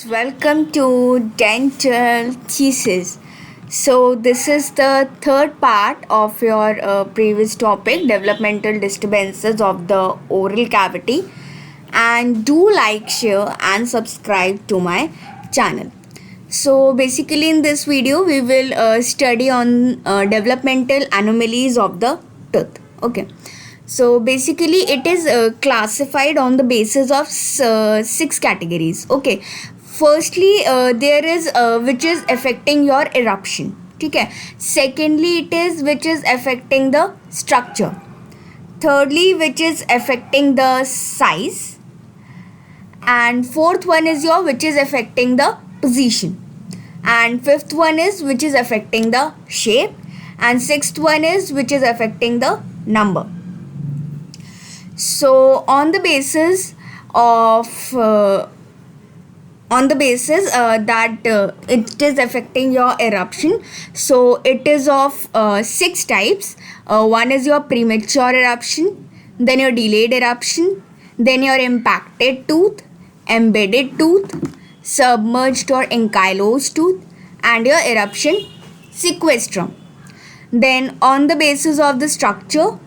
welcome to Dental Thesis. So, this is the third part of your previous topic, developmental disturbances of the oral cavity. And do like, share, and subscribe to my channel. So, basically, in this video, we will study on developmental anomalies of the tooth. Okay. So basically it is classified on the basis of six categories. Okay. Firstly, there is which is affecting your eruption. Okay. Secondly, it is which is affecting the structure. Thirdly, which is affecting the size. And fourth one is your which is affecting the position. And fifth one is which is affecting the shape. And sixth one is which is affecting the number. So on the basis that it is affecting your eruption, so it is of six types. One is your premature eruption, then your delayed eruption, then your impacted tooth, embedded tooth, submerged or ankylosed tooth, and your eruption sequestrum. Then on the basis of the structure,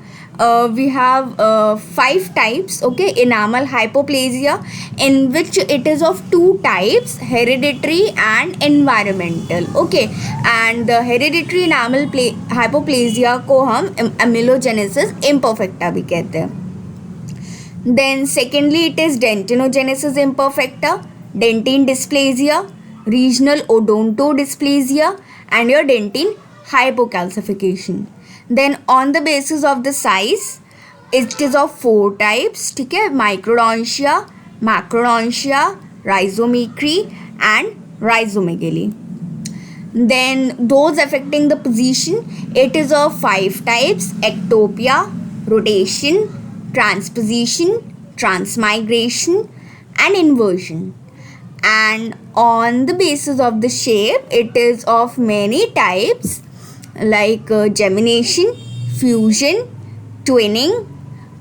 we have five types. Okay, enamel hypoplasia, in which it is of two types, hereditary and environmental. Okay, and the hereditary enamel hypoplasia को हम amelogenesis imperfecta भी कहते हैं. Then secondly, it is dentinogenesis imperfecta, dentine dysplasia, regional odontodysplasia, and your dentine hypocalcification. Then on the basis of the size, it is of four types. ठीक है, microdontia, macrodontia, rhizomicry, and rhizomegaly. Then those affecting the position, it is of five types: ectopia, rotation, transposition, transmigration, and inversion. And on the basis of the shape, it is of many types like gemination, fusion, twinning,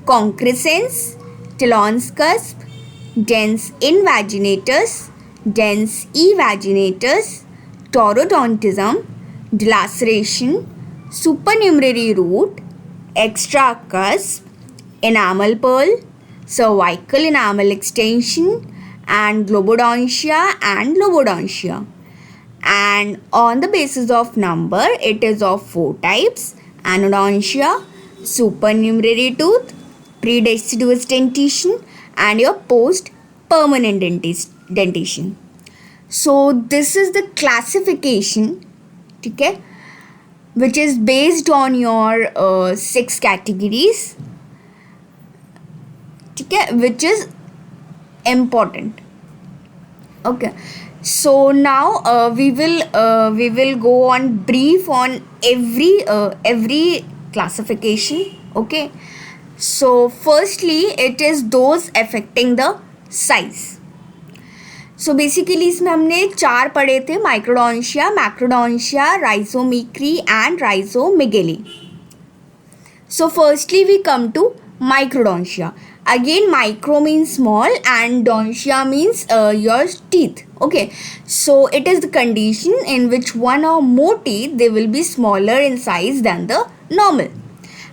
concrescence, Talon's cusp, dens invaginatus, dens evaginatus, taurodontism, delaceration, supernumerary root, extra cusp, enamel pearl, cervical enamel extension, and globodontia and lobodontia. And on the basis of number, it is of four types: anodontia, supernumerary tooth, predeciduous dentition, and your post permanent dentition. So this is the classification, okay, which is based on your six categories, okay, which is important. Okay. So now we will go on brief on every classification. Okay. So firstly, it is those affecting the size. So basically इसमें हमने चार पढ़े थे: माइक्रोडोंशिया, मैक्रोडोंशिया, राइजोमिक्री and rhizomegaly. So firstly we come to microdontia. Again, micro means small and dontia means your teeth. Okay, so it is the condition in which one or more teeth, they will be smaller in size than the normal,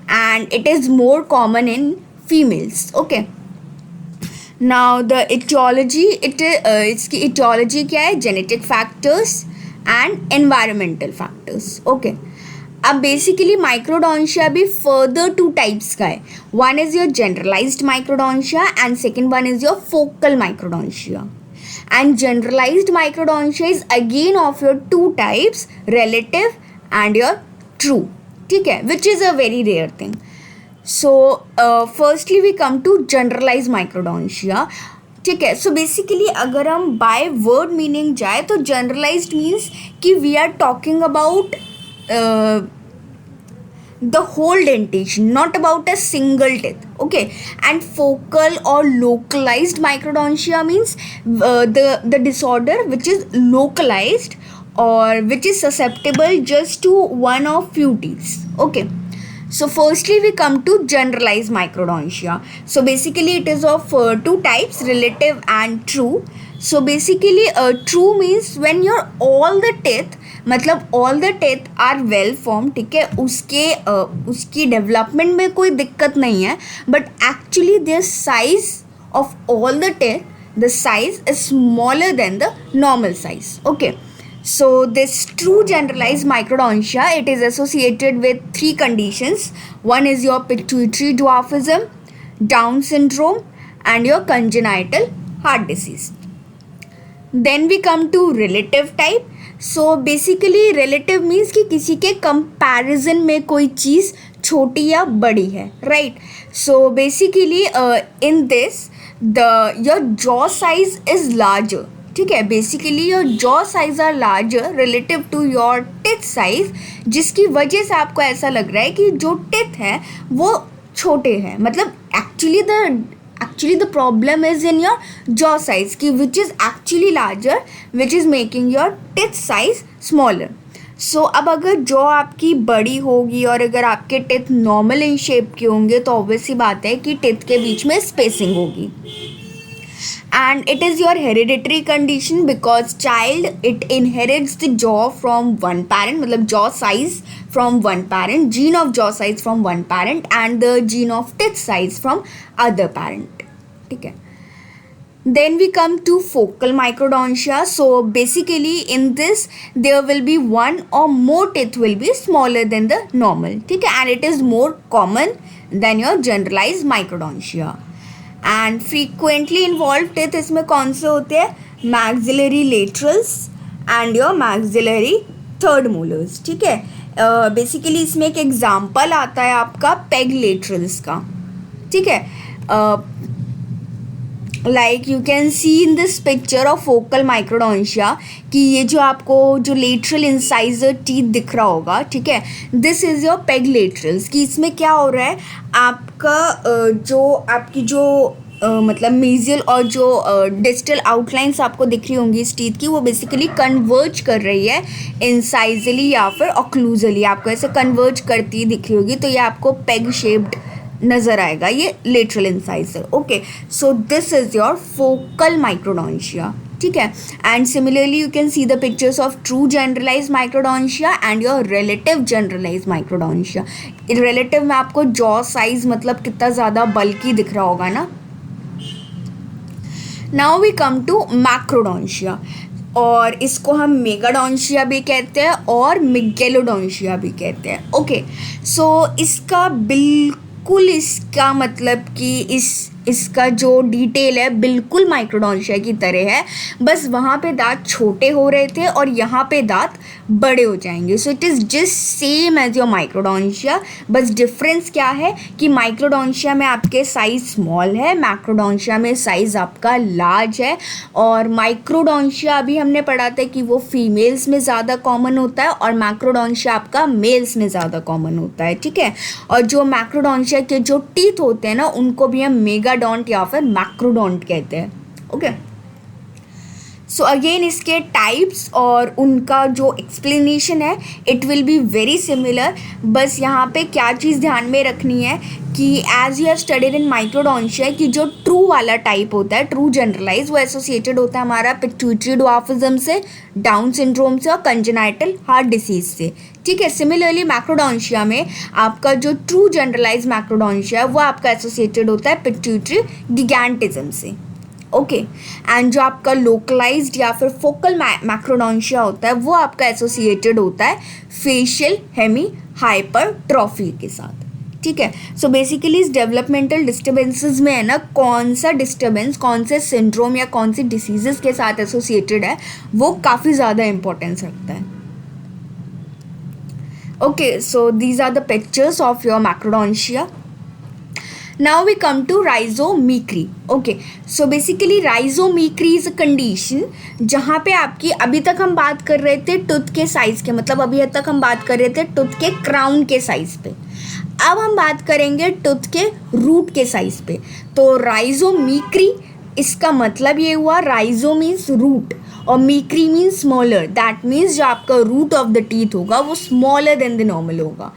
and it is more common in females. Okay. Now the etiology, इसकी etiology क्या है? Genetic factors and environmental factors. Okay. अब basically microdontia भी further two types का है. One is your generalised microdontia and second one is your focal microdontia. And generalised microdontia is again of your two types, relative and your true. ठीक है, which is a very rare thing. So firstly we come to generalise microdontia. ठीक है, so basically अगर हम by word meaning जाए तो generalized means कि we are talking about the whole dentition, not about a single teeth. Okay. And focal or localized microdontia means the disorder which is localized or which is susceptible just to one or few teeth. Okay. So firstly we come to generalized microdontia. So basically it is of two types, relative and true. So basically true means when your all the teeth, मतलब all the teeth are well form, ठीक है, उसकी development में कोई दिक्कत नहीं है, but actually their size of all the teeth, the size is smaller than the normal size. Okay, so this true generalized microdontia, it is associated with three conditions. One is your pituitary dwarfism, Down syndrome, and your congenital heart disease. Then we come to relative type. So basically relative means कि किसी के comparison में कोई चीज़ छोटी या बड़ी है, right? So basically in this your jaw size is larger, ठीक है, basically your jaw size are larger relative to your teeth size, जिसकी वजह से आपको ऐसा लग रहा है कि जो टिथ है वो छोटे हैं, मतलब actually the problem is in your jaw size की which is actually larger, which is making your teeth size smaller. So अब अगर जॉ आपकी बड़ी होगी और अगर आपके टिथ नॉर्मल इन शेप के होंगे तो ऑब्वियसली बात है कि टिथ के बीच में स्पेसिंग होगी. And it is your hereditary condition because child it inherits the jaw from one parent, मतलब jaw size from one parent, gene of jaw size from one parent and the gene of teeth size from other parent, ठीक है. Then we come to focal microdontia. So basically in this there will be one or more teeth will be smaller than the normal, ठीक है, and it is more common than your generalized microdontia. And frequently involved teeth इसमें कौन से होते हैं? Maxillary laterals and your maxillary third molars, ठीक है. Basically इसमें एक एग्जाम्पल आता है आपका पेग लेटरल्स का, ठीक है. Like you can see in this picture of focal microdontia कि ये जो आपको जो लेटरल इंसाइजर टीथ दिख रहा होगा, ठीक है, this is your peg laterals. कि इसमें क्या हो रहा है, आपका आपकी जो मतलब मेजियल और जो डिस्टल आउटलाइंस आपको दिख रही होंगी इस टीथ की, वो बेसिकली कन्वर्ज कर रही है इंसाइजली या फिर ऑक्लूजली, आपको ऐसे कन्वर्ज करती दिख रही होगी, तो ये आपको पेग शेप्ड नज़र आएगा, ये lateral incisor. Okay, so this is your focal microdontia, ठीक है. And similarly you can see the pictures of true generalise microdontia and your relative generalise microdontia. Relative में आपको जॉ साइज मतलब कितना ज़्यादा बल्कि दिख रहा होगा ना. नाउ वी कम टू मैक्रोडोंशिया, और इसको हम मेगाडोंशिया भी कहते हैं और मिगेलोडोंशिया भी कहते हैं. ओके, सो इसका बिल्कुल इसका मतलब कि इसका जो डिटेल है बिल्कुल माइक्रोडोंशिया की तरह है, बस वहाँ पे दांत छोटे हो रहे थे और यहाँ पे दांत बड़े हो जाएंगे. So it is just same as your microdontia, बस डिफरेंस क्या है कि माइक्रोडोंशिया में आपके साइज स्मॉल है, मैक्रोडोंशिया में साइज़ आपका लार्ज है. और माइक्रोडोंशिया अभी हमने पढ़ा था कि वो फीमेल्स में ज़्यादा कॉमन होता है और मैक्रोडोंशिया आपका मेल्स में ज़्यादा कॉमन होता है, ठीक है. और जो मैक्रोडोंशिया के जो टीथ होते हैं ना, उनको भी हम मेगाडोंट या फिर मैक्रोडोंट कहते हैं. ओके, सो अगेन इसके टाइप्स और उनका जो एक्सप्लेनेशन है it will be very similar. बस यहाँ पे क्या चीज़ ध्यान में रखनी है कि as you have studied in microdontia कि जो ट्रू वाला टाइप होता है, ट्रू जनरलाइज, वो एसोसिएटेड होता है हमारा पिट्यूटरी ड्वार्फिज्म से, डाउन सिंड्रोम से और कंजेनाइटल हार्ट डिसीज से, ठीक है. सिमिलरली मैक्रोडोंशिया में आपका जो ट्रू जनरलाइज मैक्रोडोंशिया है वो आपका एसोसिएटेड होता है पिट्यूटरी गिगैंटिज्म से. ओके, एंड जो आपका लोकलाइज्ड या फिर फोकल मैक्रोडोंशिया होता है वो आपका एसोसिएटेड होता है फेशियल हेमी हाइपरट्रॉफी के साथ, ठीक है. सो बेसिकली इस डेवलपमेंटल डिस्टर्बेंसेस में है ना, कौन सा डिस्टर्बेंस कौन से सिंड्रोम या कौन सी डिसीजेस के साथ एसोसिएटेड है वो काफ़ी ज़्यादा इंपॉर्टेंस रखता है. Okay, so these are the pictures of your macrodontia. Now we come to rhizomicry. Okay, so basically rhizomicry is a condition जहाँ पे आपकी, अभी तक हम बात कर रहे थे टूथ के साइज़ के, मतलब अभी तक हम बात कर रहे थे टूथ के क्राउन के साइज़ पे, अब हम बात करेंगे टूथ के रूट के साइज़ पे. तो rhizomicry इसका मतलब ये हुआ, राइजो मीन्स रूट और मीक्री मीन्स स्मॉलर. दैट मीन्स जो आपका रूट ऑफ द टीथ होगा वो स्मॉलर देन द नॉर्मल होगा.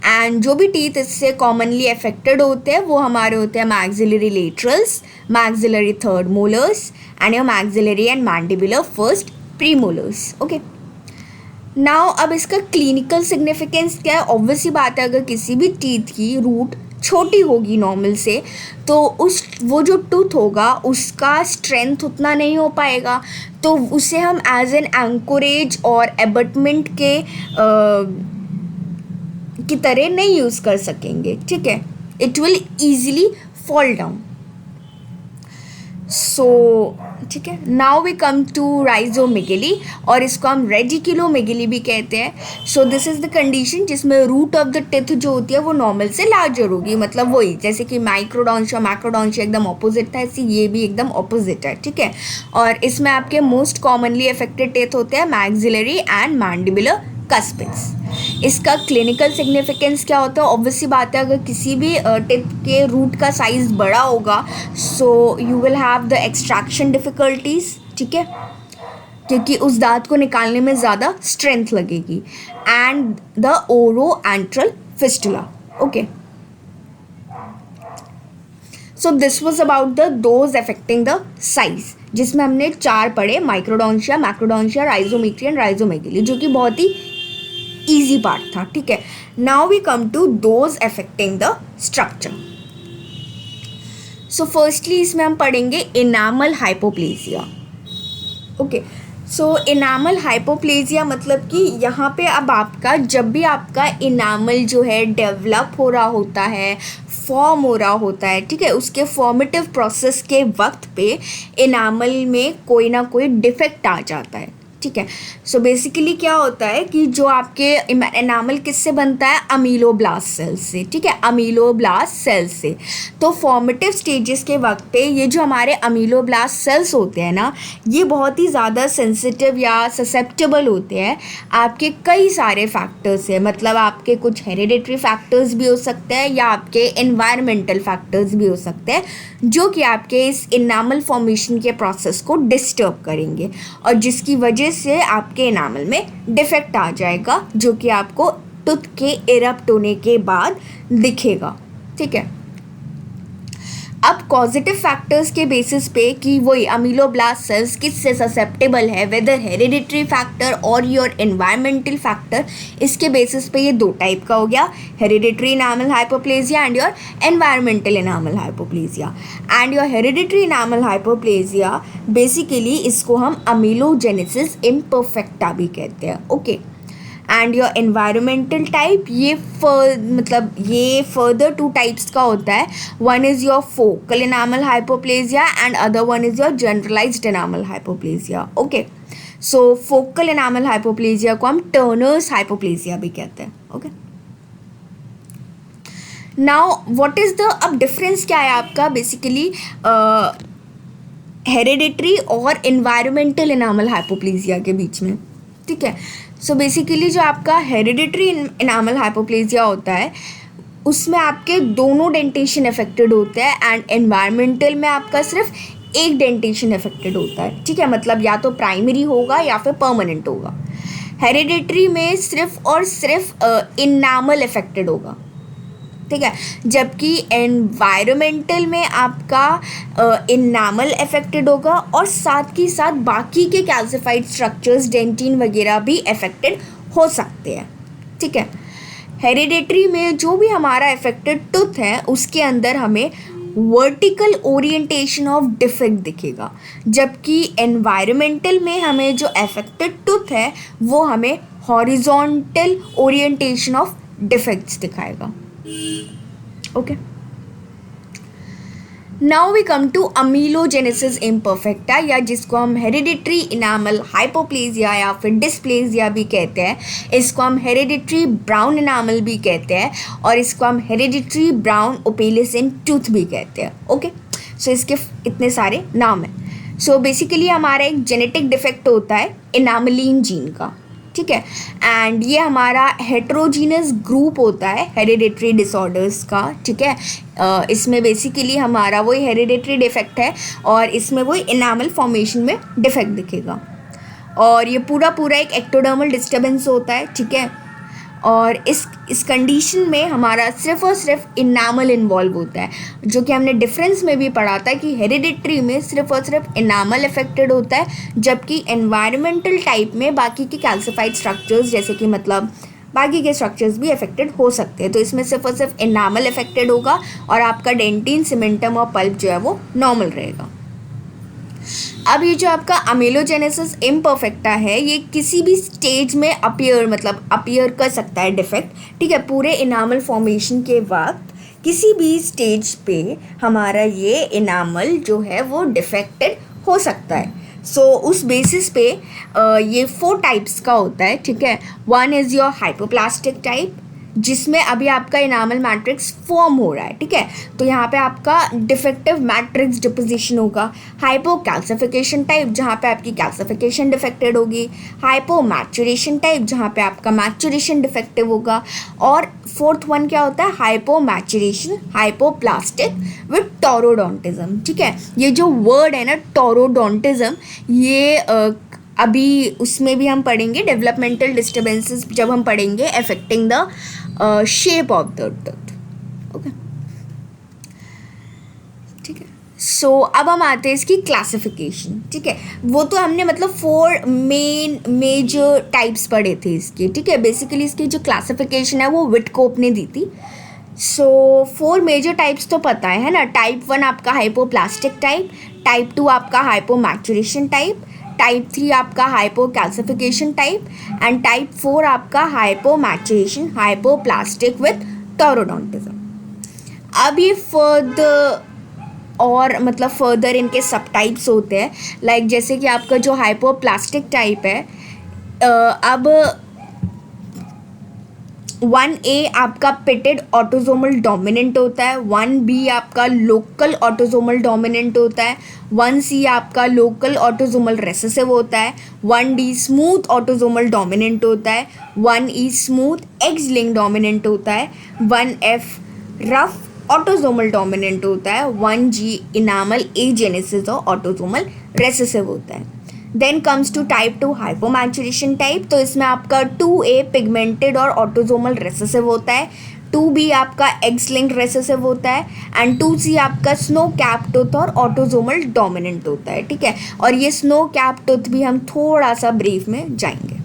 एंड जो भी टीथ इससे कॉमनली अफेक्टेड होते हैं वो हमारे होते हैं maxillary laterals, maxillary third molars and your maxillary and mandibular first premolars. Okay, now अब इसका क्लिनिकल सिग्निफिकेंस क्या है. ऑब्वियसली बात है, अगर किसी भी टीथ की रूट छोटी होगी नॉर्मल से तो वो जो टूथ होगा उसका स्ट्रेंथ उतना नहीं हो पाएगा, तो उसे हम एज एन एंकोरेज और एबटमेंट की तरह नहीं यूज़ कर सकेंगे. ठीक है, it will easily fall down. So ठीक है, now we come to rhizomegaly और इसको हम रेडिकुलोमेगली भी कहते हैं. So this is the condition जिसमें रूट ऑफ द टिथ जो होती है वो नॉर्मल से लार्जर होगी. मतलब वही जैसे कि माइक्रोडोंशिया मैक्रोडोंशिया एकदम ऑपोजिट था, ऐसे ये भी एकदम ऑपोजिट है. ठीक है, और इसमें आपके मोस्ट कॉमनली अफेक्टेड टिथ होते हैं मैक्सिलरी एंड मैंडिबुलर कस्पिड्स. इसका क्लिनिकल सिग्निफिकेंस क्या होता है. ऑब्वियसली बात है, अगर किसी भी टिप के रूट का साइज़ बड़ा होगा so you will have the extraction difficulties. ठीक है, क्योंकि उस दांत को निकालने में ज़्यादा स्ट्रेंथ लगेगी. एंड द ओरो enteral fistula. Okay, so this was about the those affecting the size, जिसमें हमने 4 पढ़े, माइक्रोडोंशिया, मैक्रोडोंशिया, राइजोमेट्री एंड राइजोमेगली, जो कि बहुत ही ईजी पार्ट था. ठीक है, now we come to those affecting the structure. So firstly इसमें हम पढ़ेंगे enamel hypoplasia. Okay, so enamel hypoplasia मतलब कि यहाँ पे अब आपका जब भी आपका इनामल जो है डेवलप हो रहा होता है, फॉर्म हो रहा होता है, ठीक है, उसके फॉर्मेटिव प्रोसेस के वक्त पे इनामल में कोई ना कोई डिफेक्ट आ जाता है. ठीक है, सो बेसिकली क्या होता है कि जो आपके एनामल किससे बनता है, अमीलोब्लास्ट सेल से. ठीक है, अमीलोब्लास्ट सेल से. तो फॉर्मेटिव स्टेजेस के वक्त पे ये जो हमारे अमीलोब्लास्ट सेल्स होते हैं ना, ये बहुत ही ज़्यादा सेंसिटिव या ससेप्टेबल होते हैं आपके कई सारे फैक्टर्स से. मतलब आपके कुछ हेरिडिटरी फैक्टर्स भी हो सकते हैं या आपके एनवायरमेंटल फैक्टर्स भी हो सकते हैं जो कि आपके इस इनामल फॉर्मेशन के प्रोसेस को डिस्टर्ब करेंगे और जिसकी वजह से आपके इनामल में डिफेक्ट आ जाएगा जो कि आपको टूथ के इरप्ट होने के बाद दिखेगा. ठीक है, अब कॉजिटिव फैक्टर्स के बेसिस पे कि वही अमीलोब्लास्ट सेल्स किससे ससेप्टेबल है, वेदर हेरिडिटरी फैक्टर और योर एनवायरमेंटल फैक्टर, इसके बेसिस पे ये 2 टाइप का हो गया, hereditary enamel hypoplasia and your environmental enamel hypoplasia. And your hereditary enamel hypoplasia basically इसको हम अमीलोजेनेसिस इम्परफेक्टा भी कहते हैं. Okay, and your environmental type ये फर्दर 2 टाइप्स का होता है. One is your focal enamel hypoplasia and other one is your generalised enamel hypoplasia. Okay, so focal enamel hypoplasia को हम टर्नर्स हाइपोप्लेजिया भी कहते हैं. Okay, now what is the, अब डिफरेंस क्या है आपका बेसिकली हेरिडिटरी और एनवायरमेंटल इनामल हाइपोप्लेजिया के बीच में. ठीक है, सो बेसिकली जो आपका हेरिडिटरी इनामल हाइपोप्लेजिया होता है उसमें आपके दोनों डेंटेशन अफेक्टेड होते हैं एंड एनवायरमेंटल में आपका सिर्फ एक डेंटेशन अफेक्टेड होता है. ठीक है, मतलब या तो प्राइमरी होगा या फिर परमानेंट होगा. हेरिडिटरी में सिर्फ और सिर्फ इनामल अफेक्टेड होगा. ठीक है, जबकि एनवायरमेंटल में आपका इनामल अफेक्टेड होगा और साथ ही साथ बाकी के कैल्सिफाइड स्ट्रक्चर्स डेंटिन वगैरह भी अफेक्टेड हो सकते हैं. ठीक है, हेरिडिटरी में जो भी हमारा अफेक्टेड टूथ है उसके अंदर हमें वर्टिकल ओरिएंटेशन ऑफ डिफेक्ट दिखेगा, जबकि एनवायरमेंटल में हमें जो अफेक्टेड टूथ है वो हमें हॉरिजॉन्टल ओरिएंटेशन ऑफ डिफेक्ट्स दिखाएगा. Okay, now we come to amelogenesis imperfecta या जिसको हम हेरिडिटरी इनामल हाइपोप्लेजिया या फिर डिस्प्लेजिया भी कहते हैं. इसको हम हेरिडिटरी ब्राउन इनामल भी कहते हैं और इसको हम हेरिडिटरी ब्राउन ओपेलिसिन टूथ भी कहते हैं. ओके, सो इसके इतने सारे नाम हैं. सो बेसिकली हमारा एक जेनेटिक डिफेक्ट होता है इनामलिन जीन का. ठीक है, एंड ये हमारा हेट्रोजीनस ग्रुप होता है हेरिडिटरी डिसऑर्डर्स का. ठीक है, इसमें बेसिकली हमारा वही हेरिडिटरी डिफेक्ट है और इसमें वही इनामल फॉर्मेशन में डिफेक्ट दिखेगा और ये पूरा एक एक्टोडर्मल डिस्टर्बेंस होता है. ठीक है, और इस कंडीशन में हमारा सिर्फ और सिर्फ इनामल इन्वॉल्व होता है, जो कि हमने डिफरेंस में भी पढ़ा था कि हेरिडिटरी में सिर्फ और सिर्फ इनामल अफेक्टेड होता है, जबकि एनवायरमेंटल टाइप में बाकी के कैल्सिफाइड स्ट्रक्चर्स जैसे कि मतलब बाकी के स्ट्रक्चर्स भी अफेक्टेड हो सकते हैं। तो इसमें सिर्फ और सिर्फ इनामल अफेक्टेड होगा और आपका डेंटिन, सीमेंटम और पल्प जो है वो नॉर्मल रहेगा। अब ये जो आपका अमेलोजेनेसिस इम्परफेक्टा है, ये किसी भी स्टेज में अपीयर कर सकता है डिफेक्ट, ठीक है। पूरे इनामल फॉर्मेशन के वक्त किसी भी स्टेज पे हमारा ये इनामल जो है वो डिफेक्टेड हो सकता है। सो उस बेसिस पे ये 4 टाइप्स का होता है, ठीक है। One is your hypoplastic type, जिसमें अभी आपका इनामल मैट्रिक्स फॉर्म हो रहा है, ठीक है। तो यहाँ पे आपका डिफेक्टिव मैट्रिक्स डिपोजिशन होगा। हाइपो कैल्सिफिकेशन टाइप, जहाँ पे आपकी कैल्सिफिकेशन डिफेक्टेड होगी। हाइपो मैचुरेशन टाइप, जहाँ पे आपका मैचुरेशन डिफेक्टिव होगा। और फोर्थ वन क्या होता है, हाइपो मैचुरेशन हाइपोप्लास्टिक विद टोरोडोंटिज्म, ठीक है। ये जो वर्ड है ना टोरोडोंटिज्म, ये अभी उसमें भी हम पढ़ेंगे, डेवलपमेंटल डिस्टर्बेंसेस जब हम पढ़ेंगे affecting the shape of the tooth, okay, ठीक है। सो अब हम आते हैं इसकी क्लासिफिकेशन, ठीक है। वो तो हमने मतलब 4 मेजर टाइप्स पढ़े थे इसके, ठीक है। बेसिकली इसकी जो क्लासिफिकेशन है वो विटकोप ने दी थी। सो 4 मेजर टाइप्स तो पता है ना। टाइप 1 आपका हाइपोप्लास्टिक टाइप, टाइप 2 आपका हाइपोमैचुरेशन टाइप, टाइप 3 आपका hypo calcification type and type 4 आपका हाइपोमैचुरेशन हाइपोप्लास्टिक विद टोरोडोंटिज्म। अब ये फर्दर इनके सब टाइप्स होते हैं, लाइक जैसे कि आपका जो हाइपोप्लास्टिक टाइप है, अब 1A आपका पिटेड ऑटोजोमल डोमिनेंट होता है, 1B आपका लोकल ऑटोजोमल डोमिनेंट होता है, 1C आपका लोकल ऑटोजोमल रेसेसिव होता है, 1D स्मूथ ऑटोजोमल डोमिनेंट होता है, 1E smooth x link dominant होता है, 1F रफ ऑटोजोमल डोमिनेंट होता है, 1G इनामल एजेनेसिस और ऑटोजोमल रेसेसिव होता है। Then comes to type 2 hypomaturation type, तो इसमें आपका 2A पिगमेंटेड और ऑटोजोमल रेसेसिव होता है, 2B आपका एक्स लिंक्ड रेसेसिव होता है एंड 2C आपका स्नो कैप टूथ और ऑटोजोमल डोमिनेंट होता है, ठीक है। और ये स्नो कैप टूथ भी हम थोड़ा सा ब्रीफ में जाएंगे।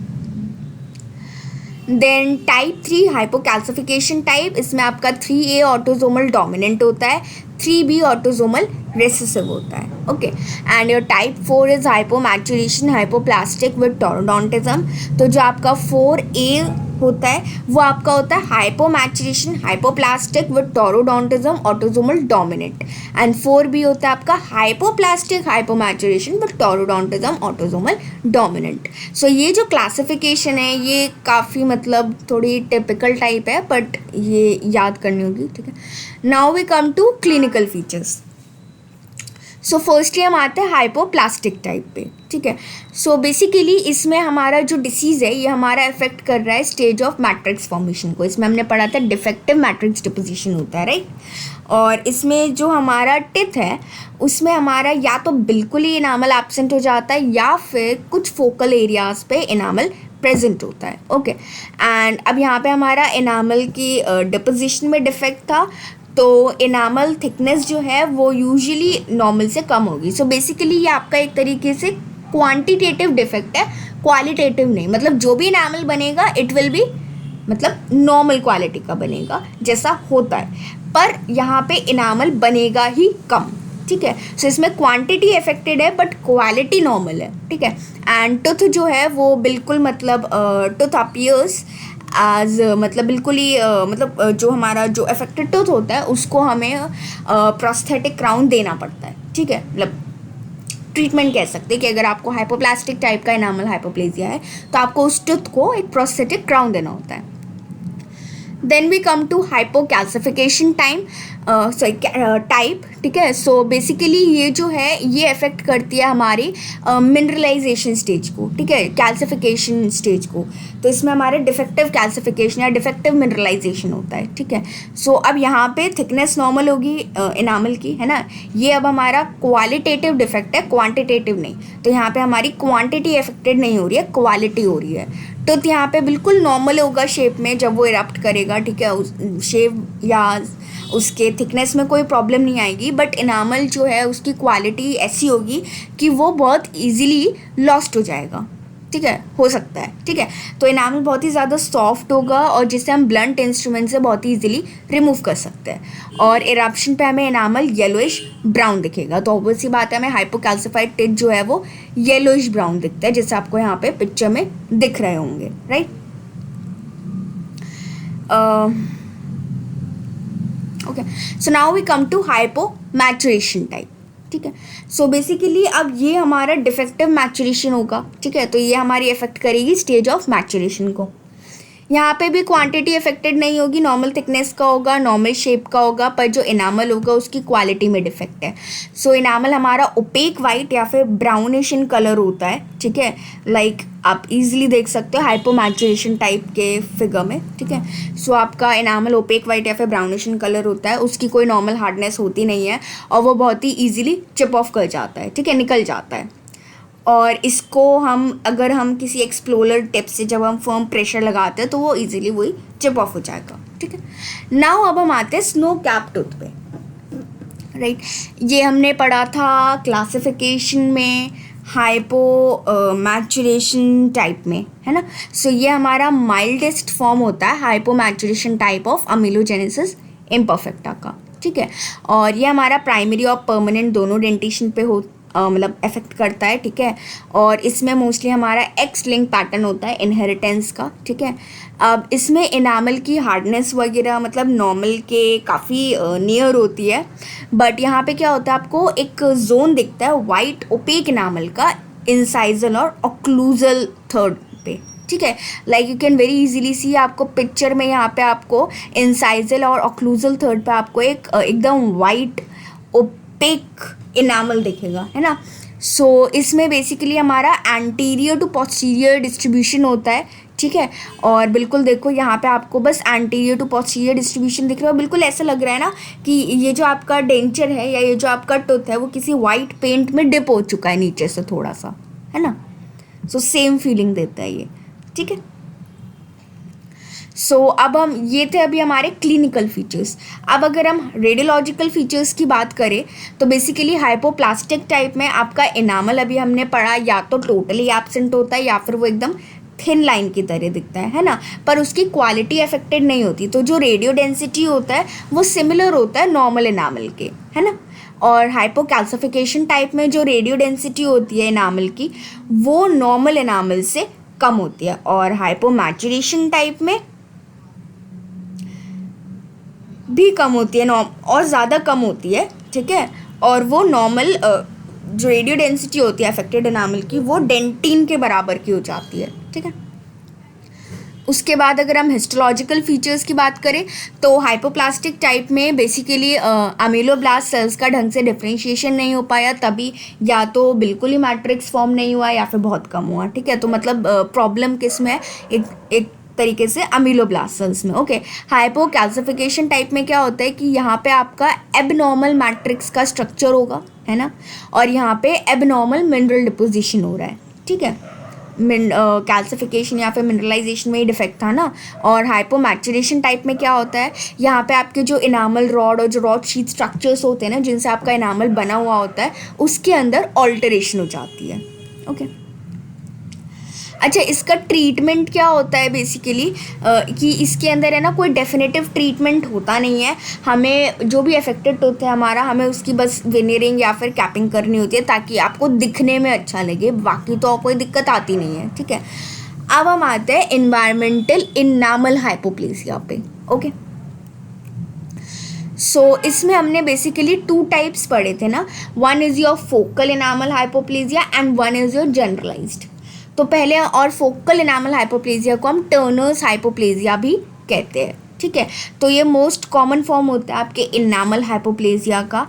देन टाइप 3 हाइपोकैल्सिफिकेशन टाइप, इसमें आपका 3A ऑटोजोमल डोमिनेंट होता है, 3B ऑटोजोमल रेसेसिव होता है, okay. And your type 4 is hypomaturation hypoplastic with taurodontism, तो जो आपका 4A होता है वो आपका होता है hypomaturation hypoplastic with taurodontism autosomal dominant and 4B होता है आपका hypoplastic hypomaturation with taurodontism autosomal dominant. So ये जो क्लासिफिकेशन है ये काफ़ी मतलब थोड़ी टिपिकल टाइप है, बट ये याद करनी होगी, ठीक है। Now we come to clinical features. So firstly हम आते हैं हाइपोप्लास्टिक टाइप पे, ठीक है। सो बेसिकली इसमें हमारा जो डिसीज़ है ये हमारा इफेक्ट कर रहा है स्टेज ऑफ मैट्रिक्स फॉर्मेशन को। इसमें हमने पढ़ा था डिफेक्टिव मैट्रिक्स डिपोजिशन होता है, राइट। और इसमें जो हमारा टिथ है उसमें हमारा या तो बिल्कुल ही इनामल एब्सेंट हो जाता है या फिर कुछ फोकल एरियाज पे इनामल प्रेजेंट होता है, ओके। एंड अब यहाँ पे हमारा इनामल की डिपोजिशन में डिफेक्ट था, तो इनामल थिकनेस जो है वो यूजुअली नॉर्मल से कम होगी। सो बेसिकली ये आपका एक तरीके से क्वांटिटेटिव डिफेक्ट है, क्वालिटेटिव नहीं। मतलब जो भी इनामल बनेगा इट विल बी मतलब नॉर्मल क्वालिटी का बनेगा जैसा होता है, पर यहाँ पे इनामल बनेगा ही कम, ठीक है। सो इसमें क्वांटिटी अफेक्टेड है बट क्वालिटी नॉर्मल है, ठीक है। एंड टूथ जो है वो बिल्कुल मतलब टूथ अपीयर्स एज मतलब बिल्कुल ही मतलब जो हमारा जो अफेक्टेड टूथ होता है उसको हमें प्रोस्थेटिक क्राउन देना पड़ता है, ठीक है। मतलब ट्रीटमेंट कह सकते हैं कि अगर आपको हाइपोप्लास्टिक टाइप का इनामल हाइपोप्लेजिया है तो आपको उस टूथ को एक प्रोस्थेटिक क्राउन देना होता है। Then we come to hypocalcification type, ठीक है। सो बेसिकली ये जो है ये अफेक्ट करती है हमारी मिनरलाइजेशन स्टेज को, ठीक है, कैल्सिफिकेशन स्टेज को। तो इसमें हमारे डिफेक्टिव कैल्सिफिकेशन या डिफेक्टिव मिनरलाइजेशन होता है, ठीक है। सो अब यहाँ पे थिकनेस नॉर्मल होगी इनामल की, है ना। ये अब हमारा क्वालिटेटिव डिफेक्ट है, क्वांटिटेटिव नहीं। तो यहाँ पे हमारी क्वांटिटी अफेक्टेड नहीं हो रही है, क्वालिटी हो रही है। टूथ यहाँ पे बिल्कुल नॉर्मल होगा शेप में जब वो इरप्ट करेगा, ठीक है, उस शेप या उसके थिकनेस में कोई प्रॉब्लम नहीं आएगी, बट इनामल जो है उसकी क्वालिटी ऐसी होगी कि वो बहुत इजीली लॉस्ट हो जाएगा, ठीक है, हो सकता है, ठीक है। तो इनामल बहुत ही ज़्यादा सॉफ्ट होगा और जिसे हम ब्लंट इंस्ट्रूमेंट से बहुत ही इजीली रिमूव कर सकते हैं। और इरप्शन पे हमें इनामल येलोइश ब्राउन दिखेगा, तो ऑब्वियस सी बात है हमें हाइपोकैल्सिफाइड टिच जो है वो येलोइश ब्राउन दिखता है, जैसे आपको यहाँ पे पिक्चर में दिख रहे होंगे, right. Okay, so now we come to hypomaturation type, ठीक है। सो बेसिकली अब ये हमारा डिफेक्टिव मैचुरेशन होगा, ठीक है, तो ये हमारी इफेक्ट करेगी स्टेज ऑफ मैचुरेशन को। यहाँ पे भी क्वांटिटी अफेक्टेड नहीं होगी, नॉर्मल थिकनेस का होगा, नॉर्मल शेप का होगा, पर जो इनामल होगा उसकी क्वालिटी में डिफेक्ट है। सो इनामल हमारा ओपेक वाइट या फिर ब्राउनिश इन कलर होता है, ठीक है, लाइक आप इजीली देख सकते हो हाइपोमैचुरेशन टाइप के फिगर में, ठीक है। सो आपका इनामल ओपेक वाइट या फिर ब्राउनिश इन कलर होता है, उसकी कोई नॉर्मल हार्डनेस होती नहीं है और वो बहुत ही ईजिली चिप ऑफ कर जाता है, ठीक है, निकल जाता है। और इसको अगर हम किसी एक्सप्लोरर टिप से जब हम फर्म प्रेशर लगाते हैं तो वो इजीली वही चिप ऑफ हो जाएगा, ठीक है। नाउ अब हम आते हैं स्नो कैप टूथ पे, राइट। ये हमने पढ़ा था क्लासिफिकेशन में हाइपो मैचुरेशन टाइप में, है ना। सो ये हमारा माइल्डेस्ट फॉर्म होता है hypomaturation type of amelogenesis imperfecta का, ठीक है। और ये हमारा प्राइमरी और परमानेंट दोनों डेंटिशन पे मतलब इफेक्ट करता है, ठीक है। और इसमें मोस्टली हमारा एक्स लिंक पैटर्न होता है इनहेरिटेंस का, ठीक है। अब इसमें इनामल की हार्डनेस वगैरह मतलब नॉर्मल के काफ़ी नियर होती है, बट यहाँ पे क्या होता है आपको एक जोन दिखता है वाइट ओपेक इनामल का इंसाइजल और ऑक्लूजल थर्ड पे, ठीक है। Like you can very easily सी, आपको पिक्चर में यहाँ पे आपको इंसाइजल और ऑक्लूजल थर्ड पे आपको एक एकदम वाइट ओपेक इनामल दिखेगा, है ना। सो इसमें बेसिकली हमारा एंटीरियर टू पोस्टीरियर डिस्ट्रीब्यूशन होता है, ठीक है। और बिल्कुल देखो यहाँ पे आपको बस एंटीरियर टू पोस्टीरियर डिस्ट्रीब्यूशन दिख रहा है, बिल्कुल ऐसा लग रहा है ना कि ये जो आपका डेंचर है या ये जो आपका टूथ है वो किसी वाइट पेंट में डिप हो चुका है नीचे से थोड़ा सा, है ना। सो सेम फीलिंग देता है ये, ठीक है। सो अब हम ये थे अभी हमारे क्लिनिकल फीचर्स। अब अगर हम रेडियोलॉजिकल फीचर्स की बात करें तो बेसिकली हाइपोप्लास्टिक टाइप में आपका इनामल अभी हमने पढ़ा या तो टोटली एब्सेंट होता है या फिर वो एकदम थिन लाइन की तरह दिखता है ना, पर उसकी क्वालिटी अफेक्टेड नहीं होती। तो जो रेडियो डेंसिटी होता है वो सिमिलर होता है नॉर्मल इनामल के, है ना। और हाइपोकैल्सिफिकेशन टाइप में जो रेडियो डेंसिटी होती है इनामल की वो नॉर्मल इनामल से कम होती है, और हाइपोमैचुरेशन टाइप में भी कम होती है और ज़्यादा कम होती है, ठीक है। और वो नॉर्मल जो रेडियो डेंसिटी होती है अफेक्टेड इनामल की वो डेंटिन के बराबर की हो जाती है, ठीक है। उसके बाद अगर हम हिस्टोलॉजिकल फीचर्स की बात करें तो हाइपोप्लास्टिक टाइप में बेसिकली अमीलोब्लास्ट सेल्स का ढंग से डिफ्रेंशिएशन नहीं हो पाया, तभी या तो बिल्कुल ही मैट्रिक्स फॉर्म नहीं हुआ या फिर बहुत कम हुआ, ठीक है। तो मतलब प्रॉब्लम किस में है, एक तरीके से अमीलोब्लास्ट सेल्स में, ओके। हाइपोकैल्सिफिकेशन टाइप में क्या होता है कि यहाँ पे आपका एबनॉर्मल मैट्रिक्स का स्ट्रक्चर होगा, है ना, और यहाँ पे एबनॉर्मल मिनरल डिपोजिशन हो रहा है, ठीक है। कैल्सिफिकेशन या फिर मिनरलाइजेशन में ही डिफेक्ट था ना। और हाइपोमैचुरेशन टाइप में क्या होता है, यहाँ पे आपके जो इनामल रॉड और जो रॉड शीट स्ट्रक्चर्स होते हैं ना जिनसे आपका इनामल बना हुआ होता है उसके अंदर ऑल्टरेशन हो जाती है, ओके। अच्छा, इसका ट्रीटमेंट क्या होता है बेसिकली कि इसके अंदर है ना कोई डेफिनेटिव ट्रीटमेंट होता नहीं है। हमें जो भी अफेक्टेड टूथ है हमारा, हमें उसकी बस विनियरिंग या फिर कैपिंग करनी होती है ताकि आपको दिखने में अच्छा लगे, बाकी तो कोई दिक्कत आती नहीं है, ठीक है। अब हम आते हैं इन्वायरमेंटल इनामल हाइपोप्लेसिया पे, ओके। सो इसमें हमने बेसिकली 2 टाइप्स पढ़े थे ना, one is your focal enamel hypoplasia and one is your generalized. तो पहले और फोकल इनामल हाइपोप्लेसिया को हम टर्नर्स हाइपोप्लेसिया भी कहते हैं, ठीक है। तो ये मोस्ट कॉमन फॉर्म होता है आपके इनामल हाइपोप्लेसिया का।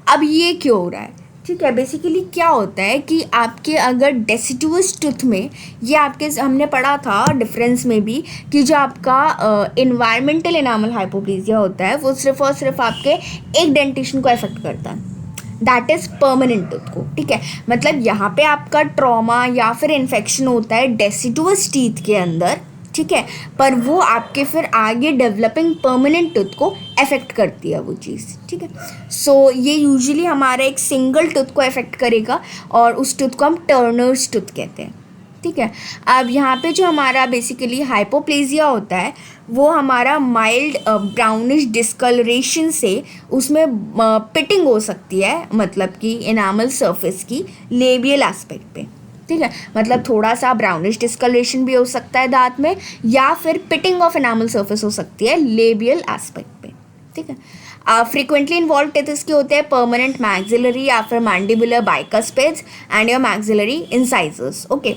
अब ये क्यों हो रहा है, ठीक है। बेसिकली क्या होता है कि आपके अगर डेसिडुअस टूथ में, ये आपके हमने पढ़ा था डिफरेंस में भी कि जो आपका इन्वायरमेंटल इनामल हाइपोप्लेसिया होता है वो सिर्फ और सिर्फ आपके एक डेंटिशन को अफेक्ट करता है, दैट इज़ परमानेंट टूथ को, ठीक है। मतलब यहाँ पे आपका ट्रॉमा या फिर इन्फेक्शन होता है डेसिडुअस टीथ के अंदर, ठीक है, पर वो आपके फिर आगे डेवलपिंग परमानेंट टूथ को अफेक्ट करती है वो चीज़, ठीक है। सो ये यूजुअली हमारा एक सिंगल टूथ को अफेक्ट करेगा और उस टूथ को हम टर्नर्स टूथ कहते हैं, ठीक है। अब यहाँ पे जो हमारा बेसिकली हाइपोप्लेजिया होता है वो हमारा माइल्ड ब्राउनिश डिस्कलरेशन से उसमें पिटिंग हो सकती है, मतलब कि एनामल सरफेस की लेबियल एस्पेक्ट पे, ठीक है। मतलब थोड़ा सा ब्राउनिश डिस्कलरेशन भी हो सकता है दांत में, या फिर पिटिंग ऑफ एनामल सरफेस हो सकती है लेबियल एस्पेक्ट पे, ठीक है। फ्रीक्वेंटली इन्वॉल्व टेथ इसके होते हैं परमानेंट मैक्सिलरी या फिर mandibular bicuspids and your maxillary incisors, okay.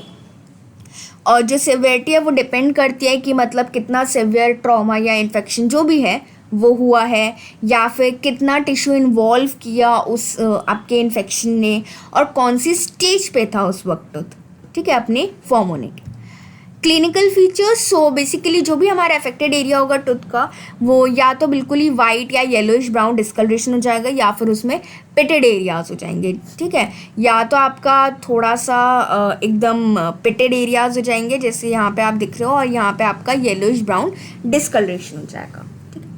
और जो सिवियरिटी है वो डिपेंड करती है कि मतलब कितना सिवियर ट्रॉमा या इन्फेक्शन जो भी है वो हुआ है, या फिर कितना टिश्यू इन्वॉल्व किया उस आपके इन्फेक्शन ने, और कौन सी स्टेज पे था उस वक्त, ठीक है, अपने फॉर्म होने के। क्लिनिकल फीचर्स, सो बेसिकली जो भी हमारा अफेक्टेड एरिया होगा टूथ का वो या तो बिल्कुल ही वाइट या येलोइश ब्राउन डिस्कलरेशन हो जाएगा, या फिर उसमें पिटेड एरियाज हो जाएंगे, ठीक है। या तो आपका थोड़ा सा एकदम पिटेड एरियाज हो जाएंगे जैसे यहाँ पे आप दिख रहे हो, और यहाँ पे आपका येलोइश ब्राउन डिस्कलरेशन हो जाएगा, ठीक है।